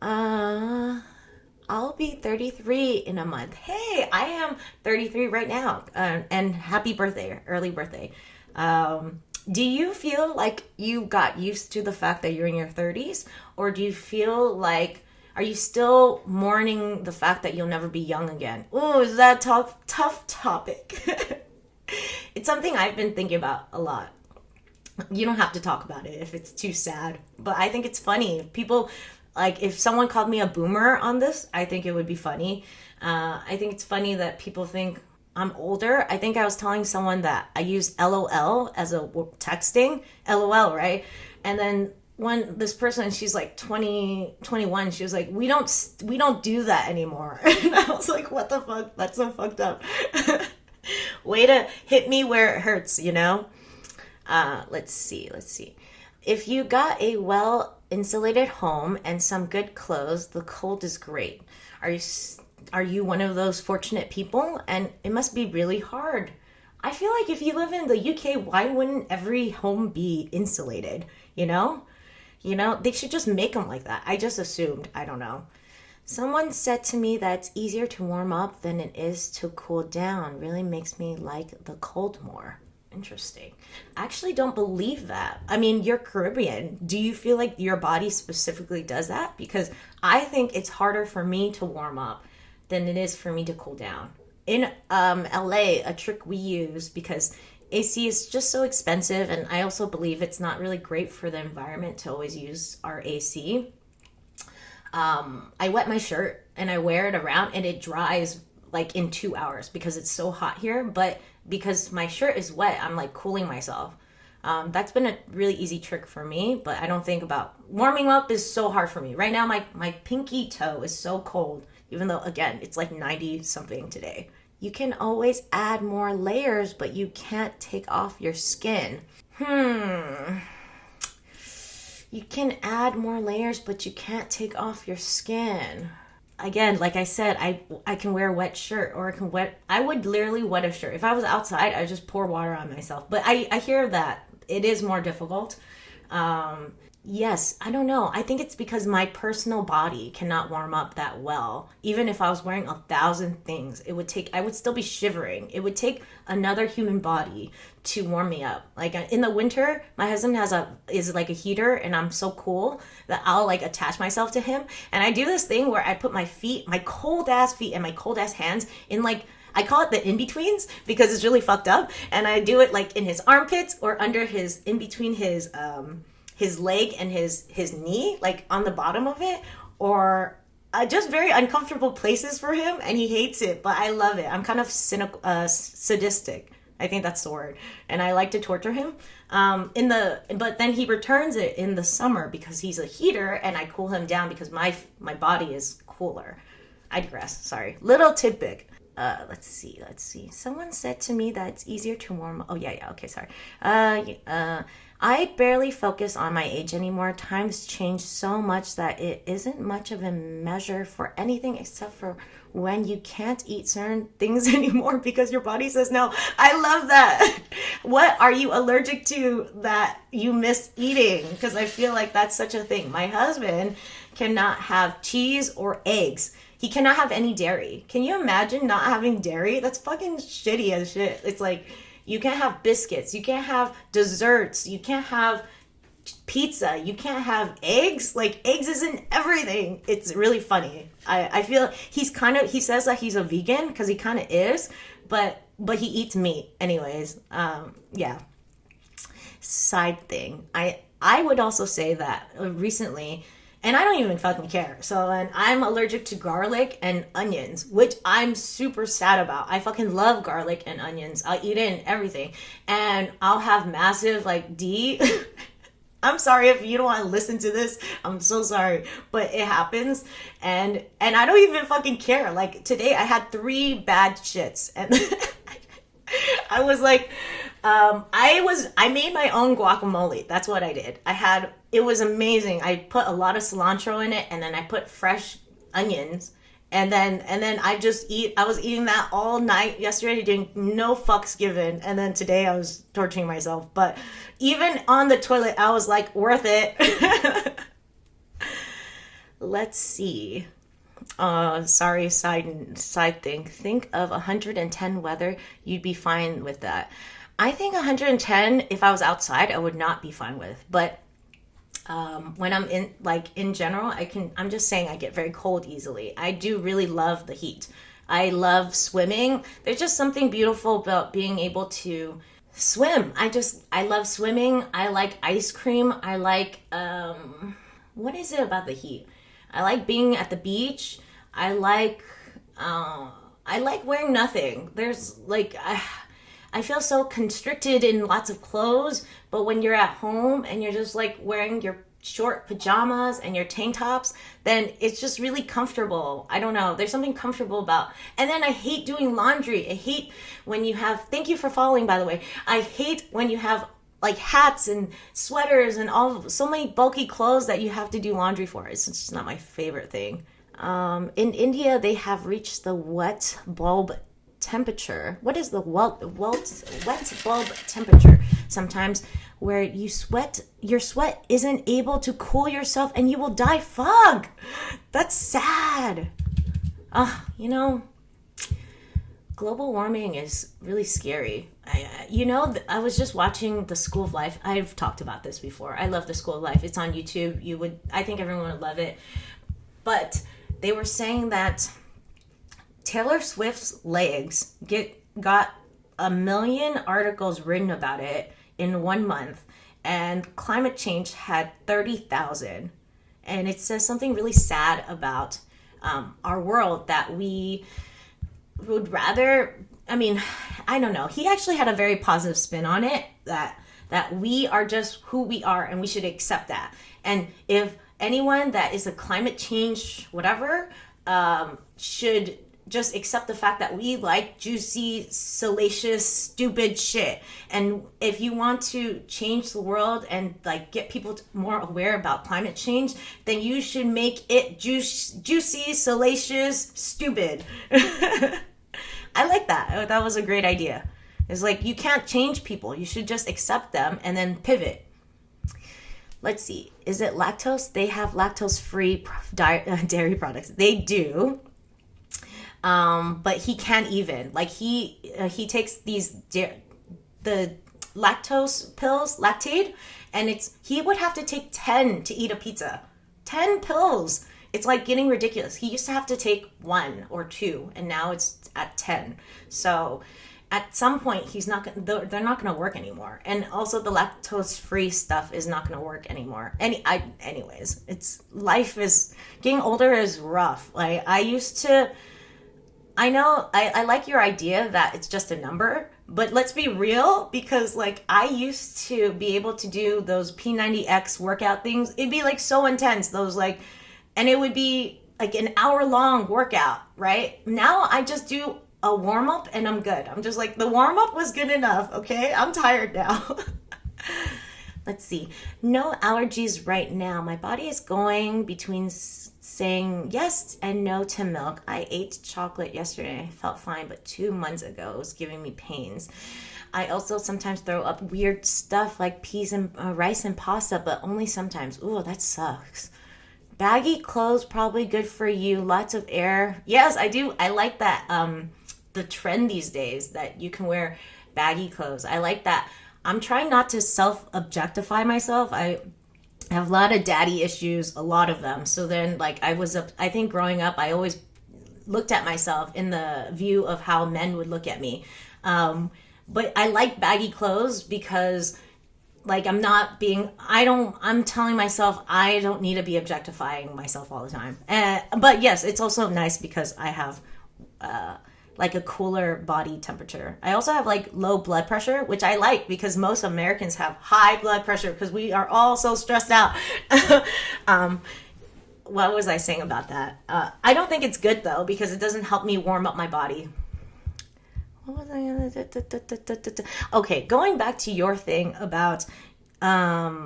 I'll be 33 in a month. Hey, I am 33 right now. And happy birthday, early birthday. Do you feel like you got used to the fact that you're in your 30s? Or do you feel like Are you still mourning the fact that you'll never be young again? Oh, is that tough topic? It's something I've been thinking about a lot. You don't have to talk about it if it's too sad, but I think it's funny. People, like, if someone called me a boomer on this, I think it would be funny. I think it's funny that people think I'm older. I think I was telling someone that I use LOL as a texting. LOL, right? And then when this person, she's like 20, 21, she was like, we don't do that anymore. And I was like, what the fuck? That's so fucked up. Way to hit me where it hurts, you know? Let's see. If you got a well-insulated home and some good clothes, the cold is great. Are you one of those fortunate people? And it must be really hard. I feel like if you live in the UK, why wouldn't every home be insulated? You know, they should just make them like that. I just assumed. I don't know. Someone said to me that it's easier to warm up than it is to cool down. Really makes me like the cold more. Interesting. I actually don't believe that. I mean, you're Caribbean. Do you feel like your body specifically does that? Because I think it's harder for me to warm up than it is for me to cool down. In LA, a trick we use, because AC is just so expensive, and I also believe it's not really great for the environment to always use our AC. I wet my shirt and I wear it around and it dries like in 2 hours because it's so hot here. But because my shirt is wet, I'm like cooling myself. That's been a really easy trick for me, but I don't think about warming up is so hard for me. Right now, my pinky toe is so cold, even though, again, it's like 90 something today. You can always add more layers, but you can't take off your skin. You can add more layers, but you can't take off your skin. Again, like I said, I can wear a wet shirt, or I would literally wet a shirt. If I was outside, I'd just pour water on myself. But I hear that it is more difficult. Yes, I don't know. I think it's because my personal body cannot warm up that well. Even if I was wearing 1,000 things, I would still be shivering. It would take another human body to warm me up. Like in the winter, my husband is like a heater, and I'm so cool that I'll like attach myself to him. And I do this thing where I put my cold ass feet and my cold ass hands in, like, I call it the in-betweens because it's really fucked up. And I do it like in his armpits or under in between his leg and his knee, like on the bottom of it, or just very uncomfortable places for him, and he hates it, but I love it. I'm kind of cynical, sadistic. I think that's the word. And I like to torture him. But then he returns it in the summer because he's a heater, and I cool him down because my body is cooler. I digress. Sorry. Little tidbit. Let's see. Someone said to me that it's easier to warm up. Oh, yeah. Okay, sorry. I barely focus on my age anymore. Times change so much that it isn't much of a measure for anything except for when you can't eat certain things anymore because your body says no. I love that. What are you allergic to that you miss eating? Because I feel like that's such a thing. My husband cannot have cheese or eggs. He cannot have any dairy. Can you imagine not having dairy? That's fucking shitty as shit. It's like, you can't have biscuits. You can't have desserts. You can't have pizza. You can't have eggs. Like, eggs isn't everything. It's really funny. I feel he says that he's a vegan because he kind of is, but he eats meat anyways. Yeah. Side thing. I would also say that recently, and I don't even fucking care. So, and I'm allergic to garlic and onions, which I'm super sad about. I fucking love garlic and onions. I'll eat it in everything. And I'll have massive, like, D. I'm sorry if you don't want to listen to this. I'm so sorry. But it happens. And I don't even fucking care. Like, today I had 3 bad shits. And I was like, I made my own guacamole. That's what I did. It was amazing. I put a lot of cilantro in it, and then I put fresh onions, and then I was eating that all night yesterday, doing no fucks given, and then today I was torturing myself. But even on the toilet, I was like, worth it. Let's see. Sorry, side thing. Think of 110 weather. You'd be fine with that. I think 110, if I was outside, I would not be fine with. But When I'm in general, I'm just saying I get very cold easily. I do really love the heat. I love swimming. There's just something beautiful about being able to swim. I love swimming. I like ice cream. I like, what is it about the heat? I like being at the beach. I like wearing nothing. There's like, I feel so constricted in lots of clothes, but when you're at home and you're just like wearing your short pajamas and your tank tops, then it's just really comfortable. I don't know. There's something comfortable about. And then I hate doing laundry. I hate when you have, thank you for following, by the way. I hate when you have like hats and sweaters and so many bulky clothes that you have to do laundry for. It's just not my favorite thing. In India, they have reached the wet bulb temperature. What is the wet bulb temperature? Sometimes where your sweat isn't able to cool yourself and you will die. Fuck, that's sad. Global warming is really scary. I was just watching The School of Life. I've talked about this before. I love The School of Life. It's on YouTube. I think everyone would love it. But they were saying that Taylor Swift's legs got 1 million articles written about it in 1 month, and climate change had 30,000. And it says something really sad about our world, that we would rather, I don't know. He actually had a very positive spin on it, that we are just who we are and we should accept that. And if anyone that is a climate change whatever should just accept the fact that we like juicy, salacious, stupid shit. And if you want to change the world and like get people more aware about climate change, then you should make it juicy, salacious, stupid. I like that. That was a great idea. It's like, you can't change people. You should just accept them and then pivot. Let's see. Is it lactose? They have lactose-free dairy products. They do. But he can't even. Like, he takes the lactose pills, Lactaid, and he would have to take 10 to eat a pizza. 10 pills. It's like getting ridiculous. He used to have to take 1 or 2, and now it's at 10. So at some point, they're not going to work anymore. And also the lactose-free stuff is not going to work anymore. Anyways, life is, getting older is rough. Like, I know, I like your idea that it's just a number, but let's be real, because like I used to be able to do those P90X workout things. It'd be like so intense, and it would be like an hour-long workout, right? Now I just do a warm-up and I'm good. I'm just like, the warm-up was good enough, okay? I'm tired now. Let's see. No allergies right now. My body is going between saying yes and no to milk. I ate chocolate yesterday. I felt fine, but 2 months ago it was giving me pains. I also sometimes throw up weird stuff like peas and rice and pasta, but only sometimes. Ooh, that sucks. Baggy clothes, probably good for you. Lots of air. Yes, I do. I like that. The trend these days that you can wear baggy clothes. I like that. I'm trying not to self-objectify myself. I have a lot of daddy issues, a lot of them. So then, like, I think growing up, I always looked at myself in the view of how men would look at me. But I like baggy clothes because, like, I'm telling myself I don't need to be objectifying myself all the time. But yes, it's also nice because I have, like a cooler body temperature. I also have like low blood pressure, which I like because most Americans have high blood pressure because we are all so stressed out. What was I saying about that? I don't think it's good though because it doesn't help me warm up my body. What was I? Okay, going back to your thing about allergies.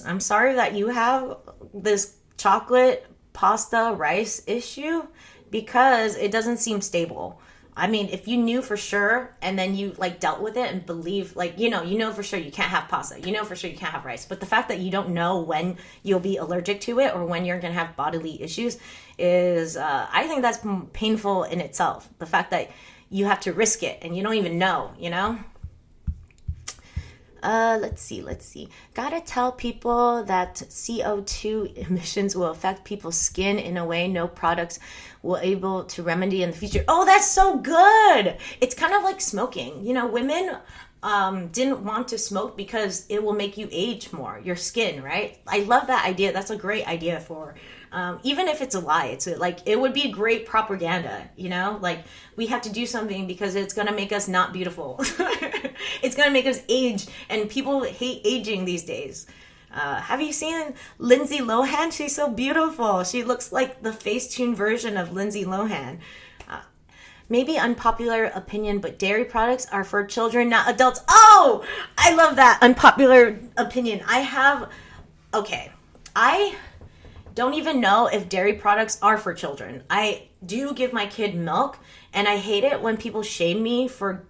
I'm sorry that you have this chocolate, pasta, rice issue, because it doesn't seem stable. I mean, if you knew for sure and then you like dealt with it and believe, like, you know for sure you can't have pasta, you know for sure you can't have rice, but the fact that you don't know when you'll be allergic to it or when you're going to have bodily issues is, I think that's painful in itself. The fact that you have to risk it and you don't even know, Let's see. Gotta tell people that CO2 emissions will affect people's skin in a way no products will able to remedy in the future. Oh, that's so good. It's kind of like smoking. You know, women didn't want to smoke because it will make you age more, your skin, right? I love that idea. That's a great idea for, even if it's a lie, it's like, it would be great propaganda, you know? Like, we have to do something because it's gonna make us not beautiful. It's gonna make us age, and people hate aging these days. Have you seen Lindsay Lohan? She's so beautiful. She looks like the Facetune version of Lindsay Lohan. Maybe unpopular opinion, but dairy products are for children, not adults. Oh, I love that unpopular opinion. I don't even know if dairy products are for children. I do give my kid milk, and I hate it when people shame me for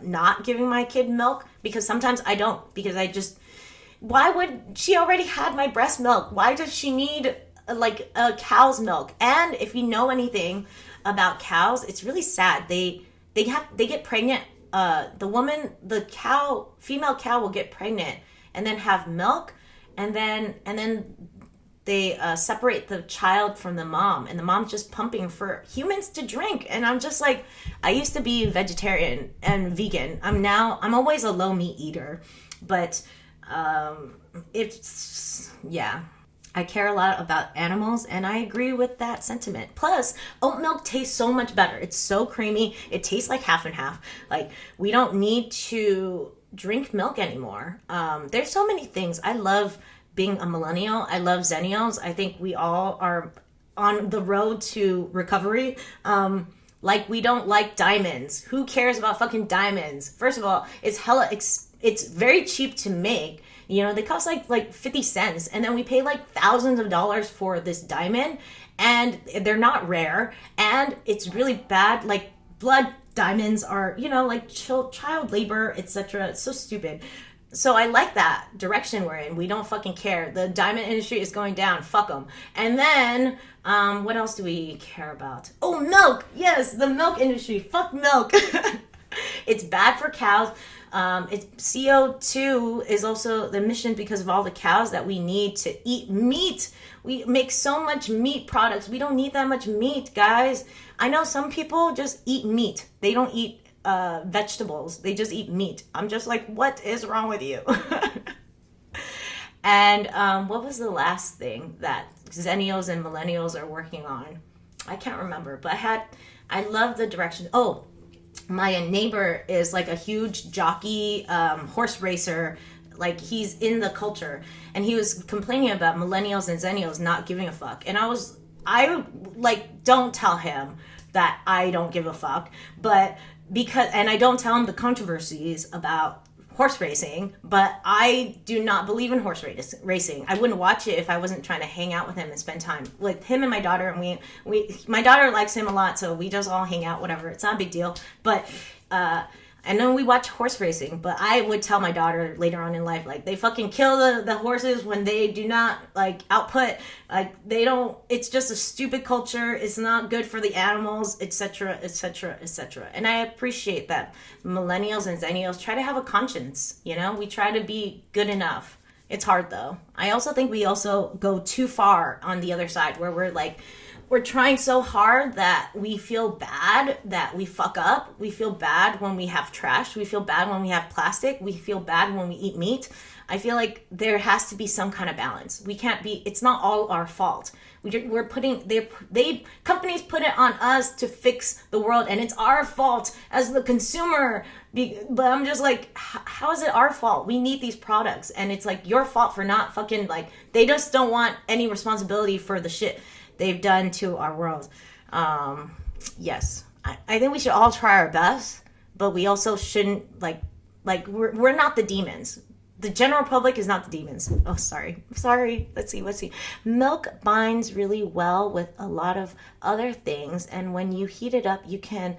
not giving my kid milk, because sometimes I don't, because why would she already had my breast milk? Why does she need like a cow's milk? And if you know anything about cows, it's really sad. They get pregnant. The female cow will get pregnant and then have milk, and then they separate the child from the mom, and the mom's just pumping for humans to drink. And I'm just like, I used to be vegetarian and vegan. I'm always a low meat eater, but I care a lot about animals, and I agree with that sentiment. Plus, oat milk tastes so much better. It's so creamy. It tastes like half and half. Like, we don't need to drink milk anymore. There's so many things. I love being a millennial. I love Zennials. I think we all are on the road to recovery. Like, we don't like diamonds. Who cares about fucking diamonds? First of all, it's very cheap to make. You know, they cost like 50 cents, and then we pay like thousands of dollars for this diamond, and they're not rare, and it's really bad. Like, blood diamonds are, you know, like child labor, etc. It's so stupid. So I like that direction we're in. We don't fucking care. The diamond industry is going down. Fuck them. And then, what else do we care about? Oh, milk. Yes, the milk industry. Fuck milk. It's bad for cows. CO2 is also the emission because of all the cows that we need to eat meat. We make so much meat products. We don't need that much meat, guys. I know some people just eat meat. They don't eat vegetables. They just eat meat. I'm just like, what is wrong with you? And what was the last thing that Zennials and Millennials are working on? I can't remember, but I love the direction. Oh, my neighbor is like a huge jockey, horse racer. Like, he's in the culture, and he was complaining about Millennials and Zennials not giving a fuck. And I like, don't tell him that I don't give a fuck, but and I don't tell him the controversies about horse racing, but I do not believe in horse racing. I wouldn't watch it if I wasn't trying to hang out with him and spend time with him and my daughter. And my daughter likes him a lot, so we just all hang out, whatever. It's not a big deal. But I know we watch horse racing, but I would tell my daughter later on in life, like, they fucking kill the horses when they do not, like, output. Like, they don't, it's just a stupid culture. It's not good for the animals, etc., etc., etc. And I appreciate that Millennials and Zennials try to have a conscience, you know? We try to be good enough. It's hard, though. I also think we also go too far on the other side, where we're trying so hard that we feel bad that we fuck up. We feel bad when we have trash. We feel bad when we have plastic. We feel bad when we eat meat. I feel like there has to be some kind of balance. We can't be, it's not all our fault. We're putting, companies put it on us to fix the world, and it's our fault as the consumer. But I'm just like, how is it our fault? We need these products, and it's like your fault for not fucking, like, they just don't want any responsibility for the shit they've done to our world. Yes, I think we should all try our best, but we also shouldn't, like we're not the demons. The general public is not the demons. Oh, sorry. Let's see. Milk binds really well with a lot of other things, and when you heat it up, you can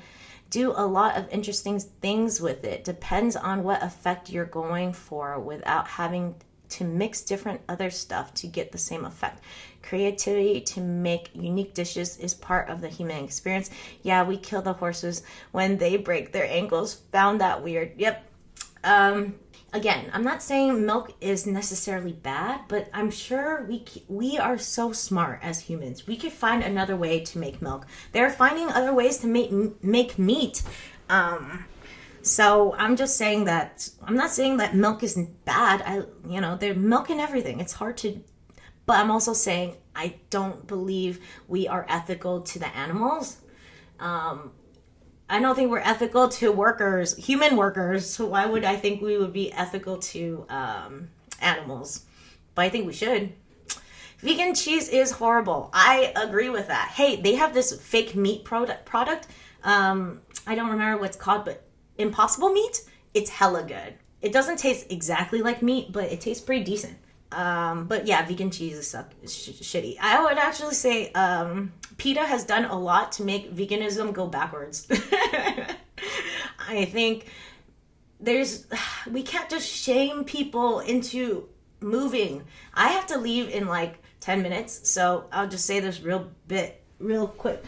do a lot of interesting things with it. Depends on what effect you're going for without having to mix different other stuff to get the same effect. Creativity to make unique dishes is part of the human experience. Yeah, we kill the horses when they break their ankles. Found that weird. Yep. again, I'm not saying milk is necessarily bad, but I'm sure we are so smart as humans. We could find another way to make milk. They're finding other ways to make meat. So I'm just saying that I'm not saying that milk isn't bad. There's milk in everything. It's hard to, but I'm also saying I don't believe we are ethical to the animals. I don't think we're ethical to workers, human workers. So why would I think we would be ethical to animals? But I think we should. Vegan cheese is horrible. I agree with that. Hey, they have this fake meat product. I don't remember what it's called, but Impossible meat. It's hella good. It doesn't taste exactly like meat, but it tastes pretty decent. But yeah, vegan cheese is shitty. I would actually say PETA has done a lot to make veganism go backwards. I think we can't just shame people into moving. I have to leave in like 10 minutes, so I'll just say this real quick.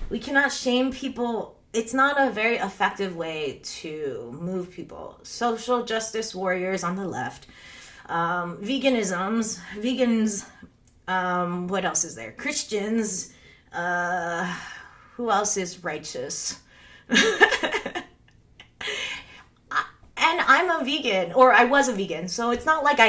We cannot shame people. It's not a very effective way to move people. Social justice warriors on the left. Vegans, what else is there? Christians, who else is righteous? And I'm a vegan, or I was a vegan, so it's not like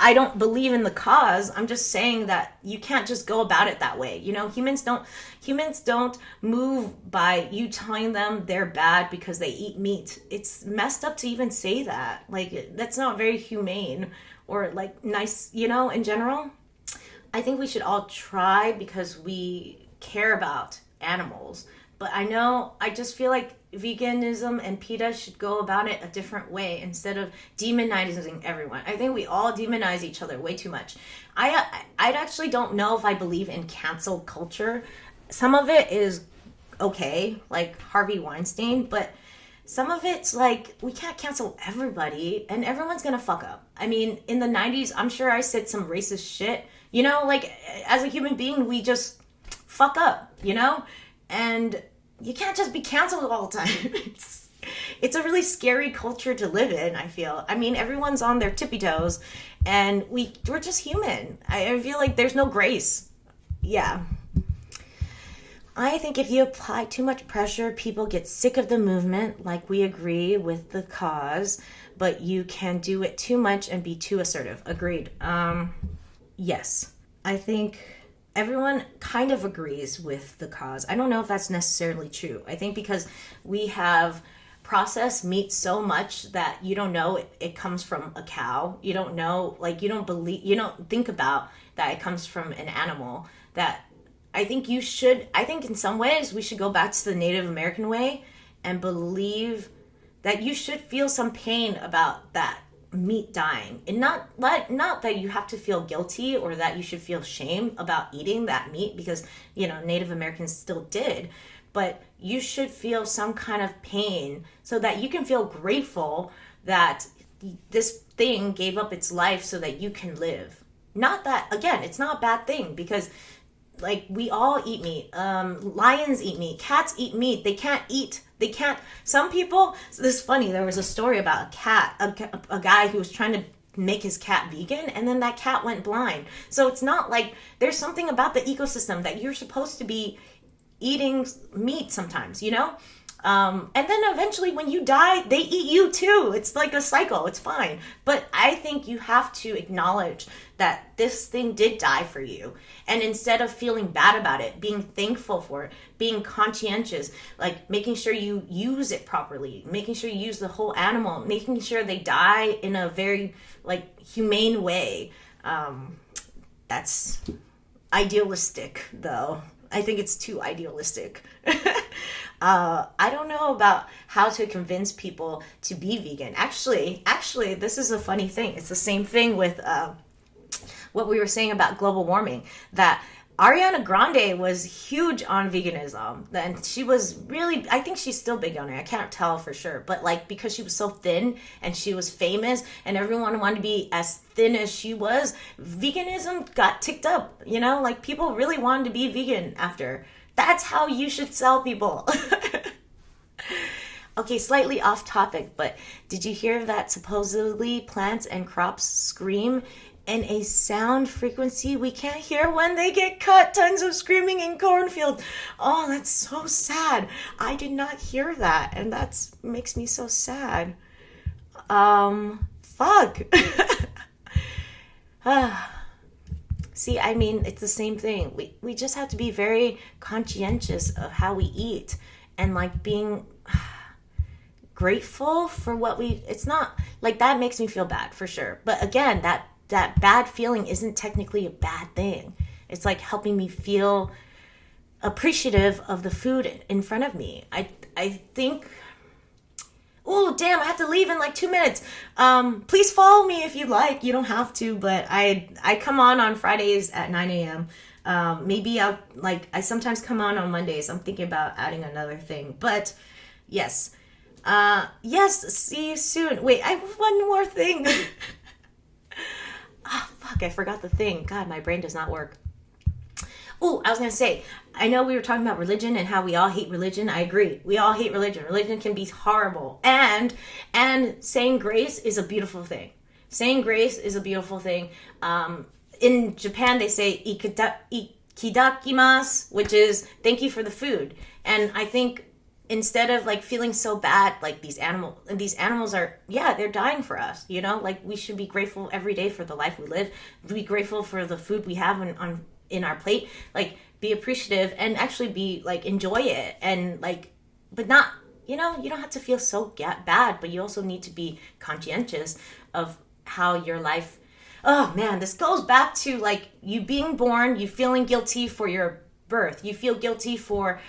I don't believe in the cause. I'm just saying that you can't just go about it that way. Humans don't move by you telling them they're bad because they eat meat. It's messed up to even say that. Like, that's not very humane or like nice, in general. I think we should all try because we care about animals. But I just feel like veganism and PETA should go about it a different way instead of demonizing everyone. I think we all demonize each other way too much. I actually don't know if I believe in cancel culture. Some of it is okay, like Harvey Weinstein, but some of it's like, we can't cancel everybody and everyone's gonna fuck up. I mean, in the 90s, I'm sure I said some racist shit. Like, as a human being, we just fuck up, And you can't just be canceled all the time. It's a really scary culture to live in, I feel. I mean, everyone's on their tippy toes, and we're just human. I feel like there's no grace. Yeah. I think if you apply too much pressure, people get sick of the movement. Like, we agree with the cause, but you can do it too much and be too assertive. Agreed. Yes. I think everyone kind of agrees with the cause. I don't know if that's necessarily true. I think because we have processed meat so much that you don't know it comes from a cow. You don't know, like, you don't think about that it comes from an animal. That I think in some ways we should go back to the Native American way and believe that you should feel some pain about that meat dying, and not that you have to feel guilty or that you should feel shame about eating that meat, because Native Americans still did, but you should feel some kind of pain so that you can feel grateful that this thing gave up its life so that you can live. Not that, again, it's not a bad thing, because like, we all eat meat. Lions eat meat. Cats eat meat. They can't. Some people, this is funny, there was a story about a cat, a guy who was trying to make his cat vegan, and then that cat went blind. So it's not like, there's something about the ecosystem that you're supposed to be eating meat sometimes, and then eventually when you die, they eat you too. It's like a cycle. It's fine. But I think you have to acknowledge that this thing did die for you. And instead of feeling bad about it, being thankful for it, being conscientious, like making sure you use it properly, making sure you use the whole animal, making sure they die in a very like humane way. That's idealistic, though. I think it's too idealistic. I don't know about how to convince people to be vegan. Actually, this is a funny thing. It's the same thing with what we were saying about global warming, that Ariana Grande was huge on veganism. And she was really, I think she's still big on it. I can't tell for sure. But like, because she was so thin and she was famous and everyone wanted to be as thin as she was, veganism got ticked up, like people really wanted to be vegan after. That's how you should sell people. Okay, slightly off topic, but did you hear that supposedly plants and crops scream in a sound frequency we can't hear when they get cut? Tons of screaming in cornfields. Oh, that's so sad. I did not hear that, and that makes me so sad. Fuck. See, I mean, it's the same thing. We just have to be very conscientious of how we eat, and like being grateful for what it's not like that makes me feel bad for sure. But again, that bad feeling isn't technically a bad thing. It's like helping me feel appreciative of the food in front of me. I think, oh damn, I have to leave in like 2 minutes. Please follow me if you like. You don't have to, but I come on Fridays at 9 a.m. Maybe I sometimes come on Mondays. I'm thinking about adding another thing, but yes. Yes, see you soon. Wait, I have one more thing. Oh, fuck, I forgot the thing. God, my brain does not work. Oh, I was going to say, I know we were talking about religion and how we all hate religion. I agree. We all hate religion. Religion can be horrible. And saying grace is a beautiful thing. Saying grace is a beautiful thing. In Japan, they say ikidakimasu, which is thank you for the food. And I think instead of like feeling so bad, like these animals are, yeah, they're dying for us, you know, like we should be grateful every day for the life we live, be grateful for the food we have in our plate, like be appreciative and actually be like enjoy it, and like, but not, you know, you don't have to feel so bad, but you also need to be conscientious of how your life. Oh man, this goes back to like you being born, you feeling guilty for your birth, you feel guilty for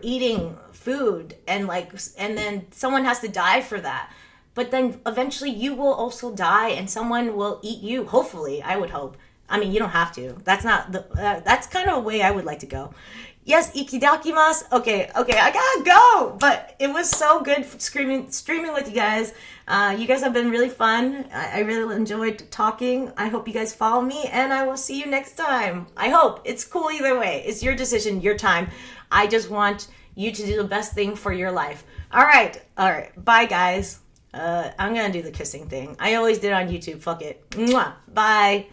eating food, and then someone has to die for that, but then eventually you will also die and someone will eat you, hopefully. I would hope. I mean, you don't have to. That's not the that's kind of a way I would like to go. Yes, ikidakimasu. Okay, I gotta go. But it was so good streaming with you guys. You guys have been really fun. I really enjoyed talking. I hope you guys follow me, and I will see you next time. I hope. It's cool either way. It's your decision, your time. I just want you to do the best thing for your life. All right. Bye, guys. I'm gonna do the kissing thing. I always did on YouTube. Fuck it. Mwah. Bye.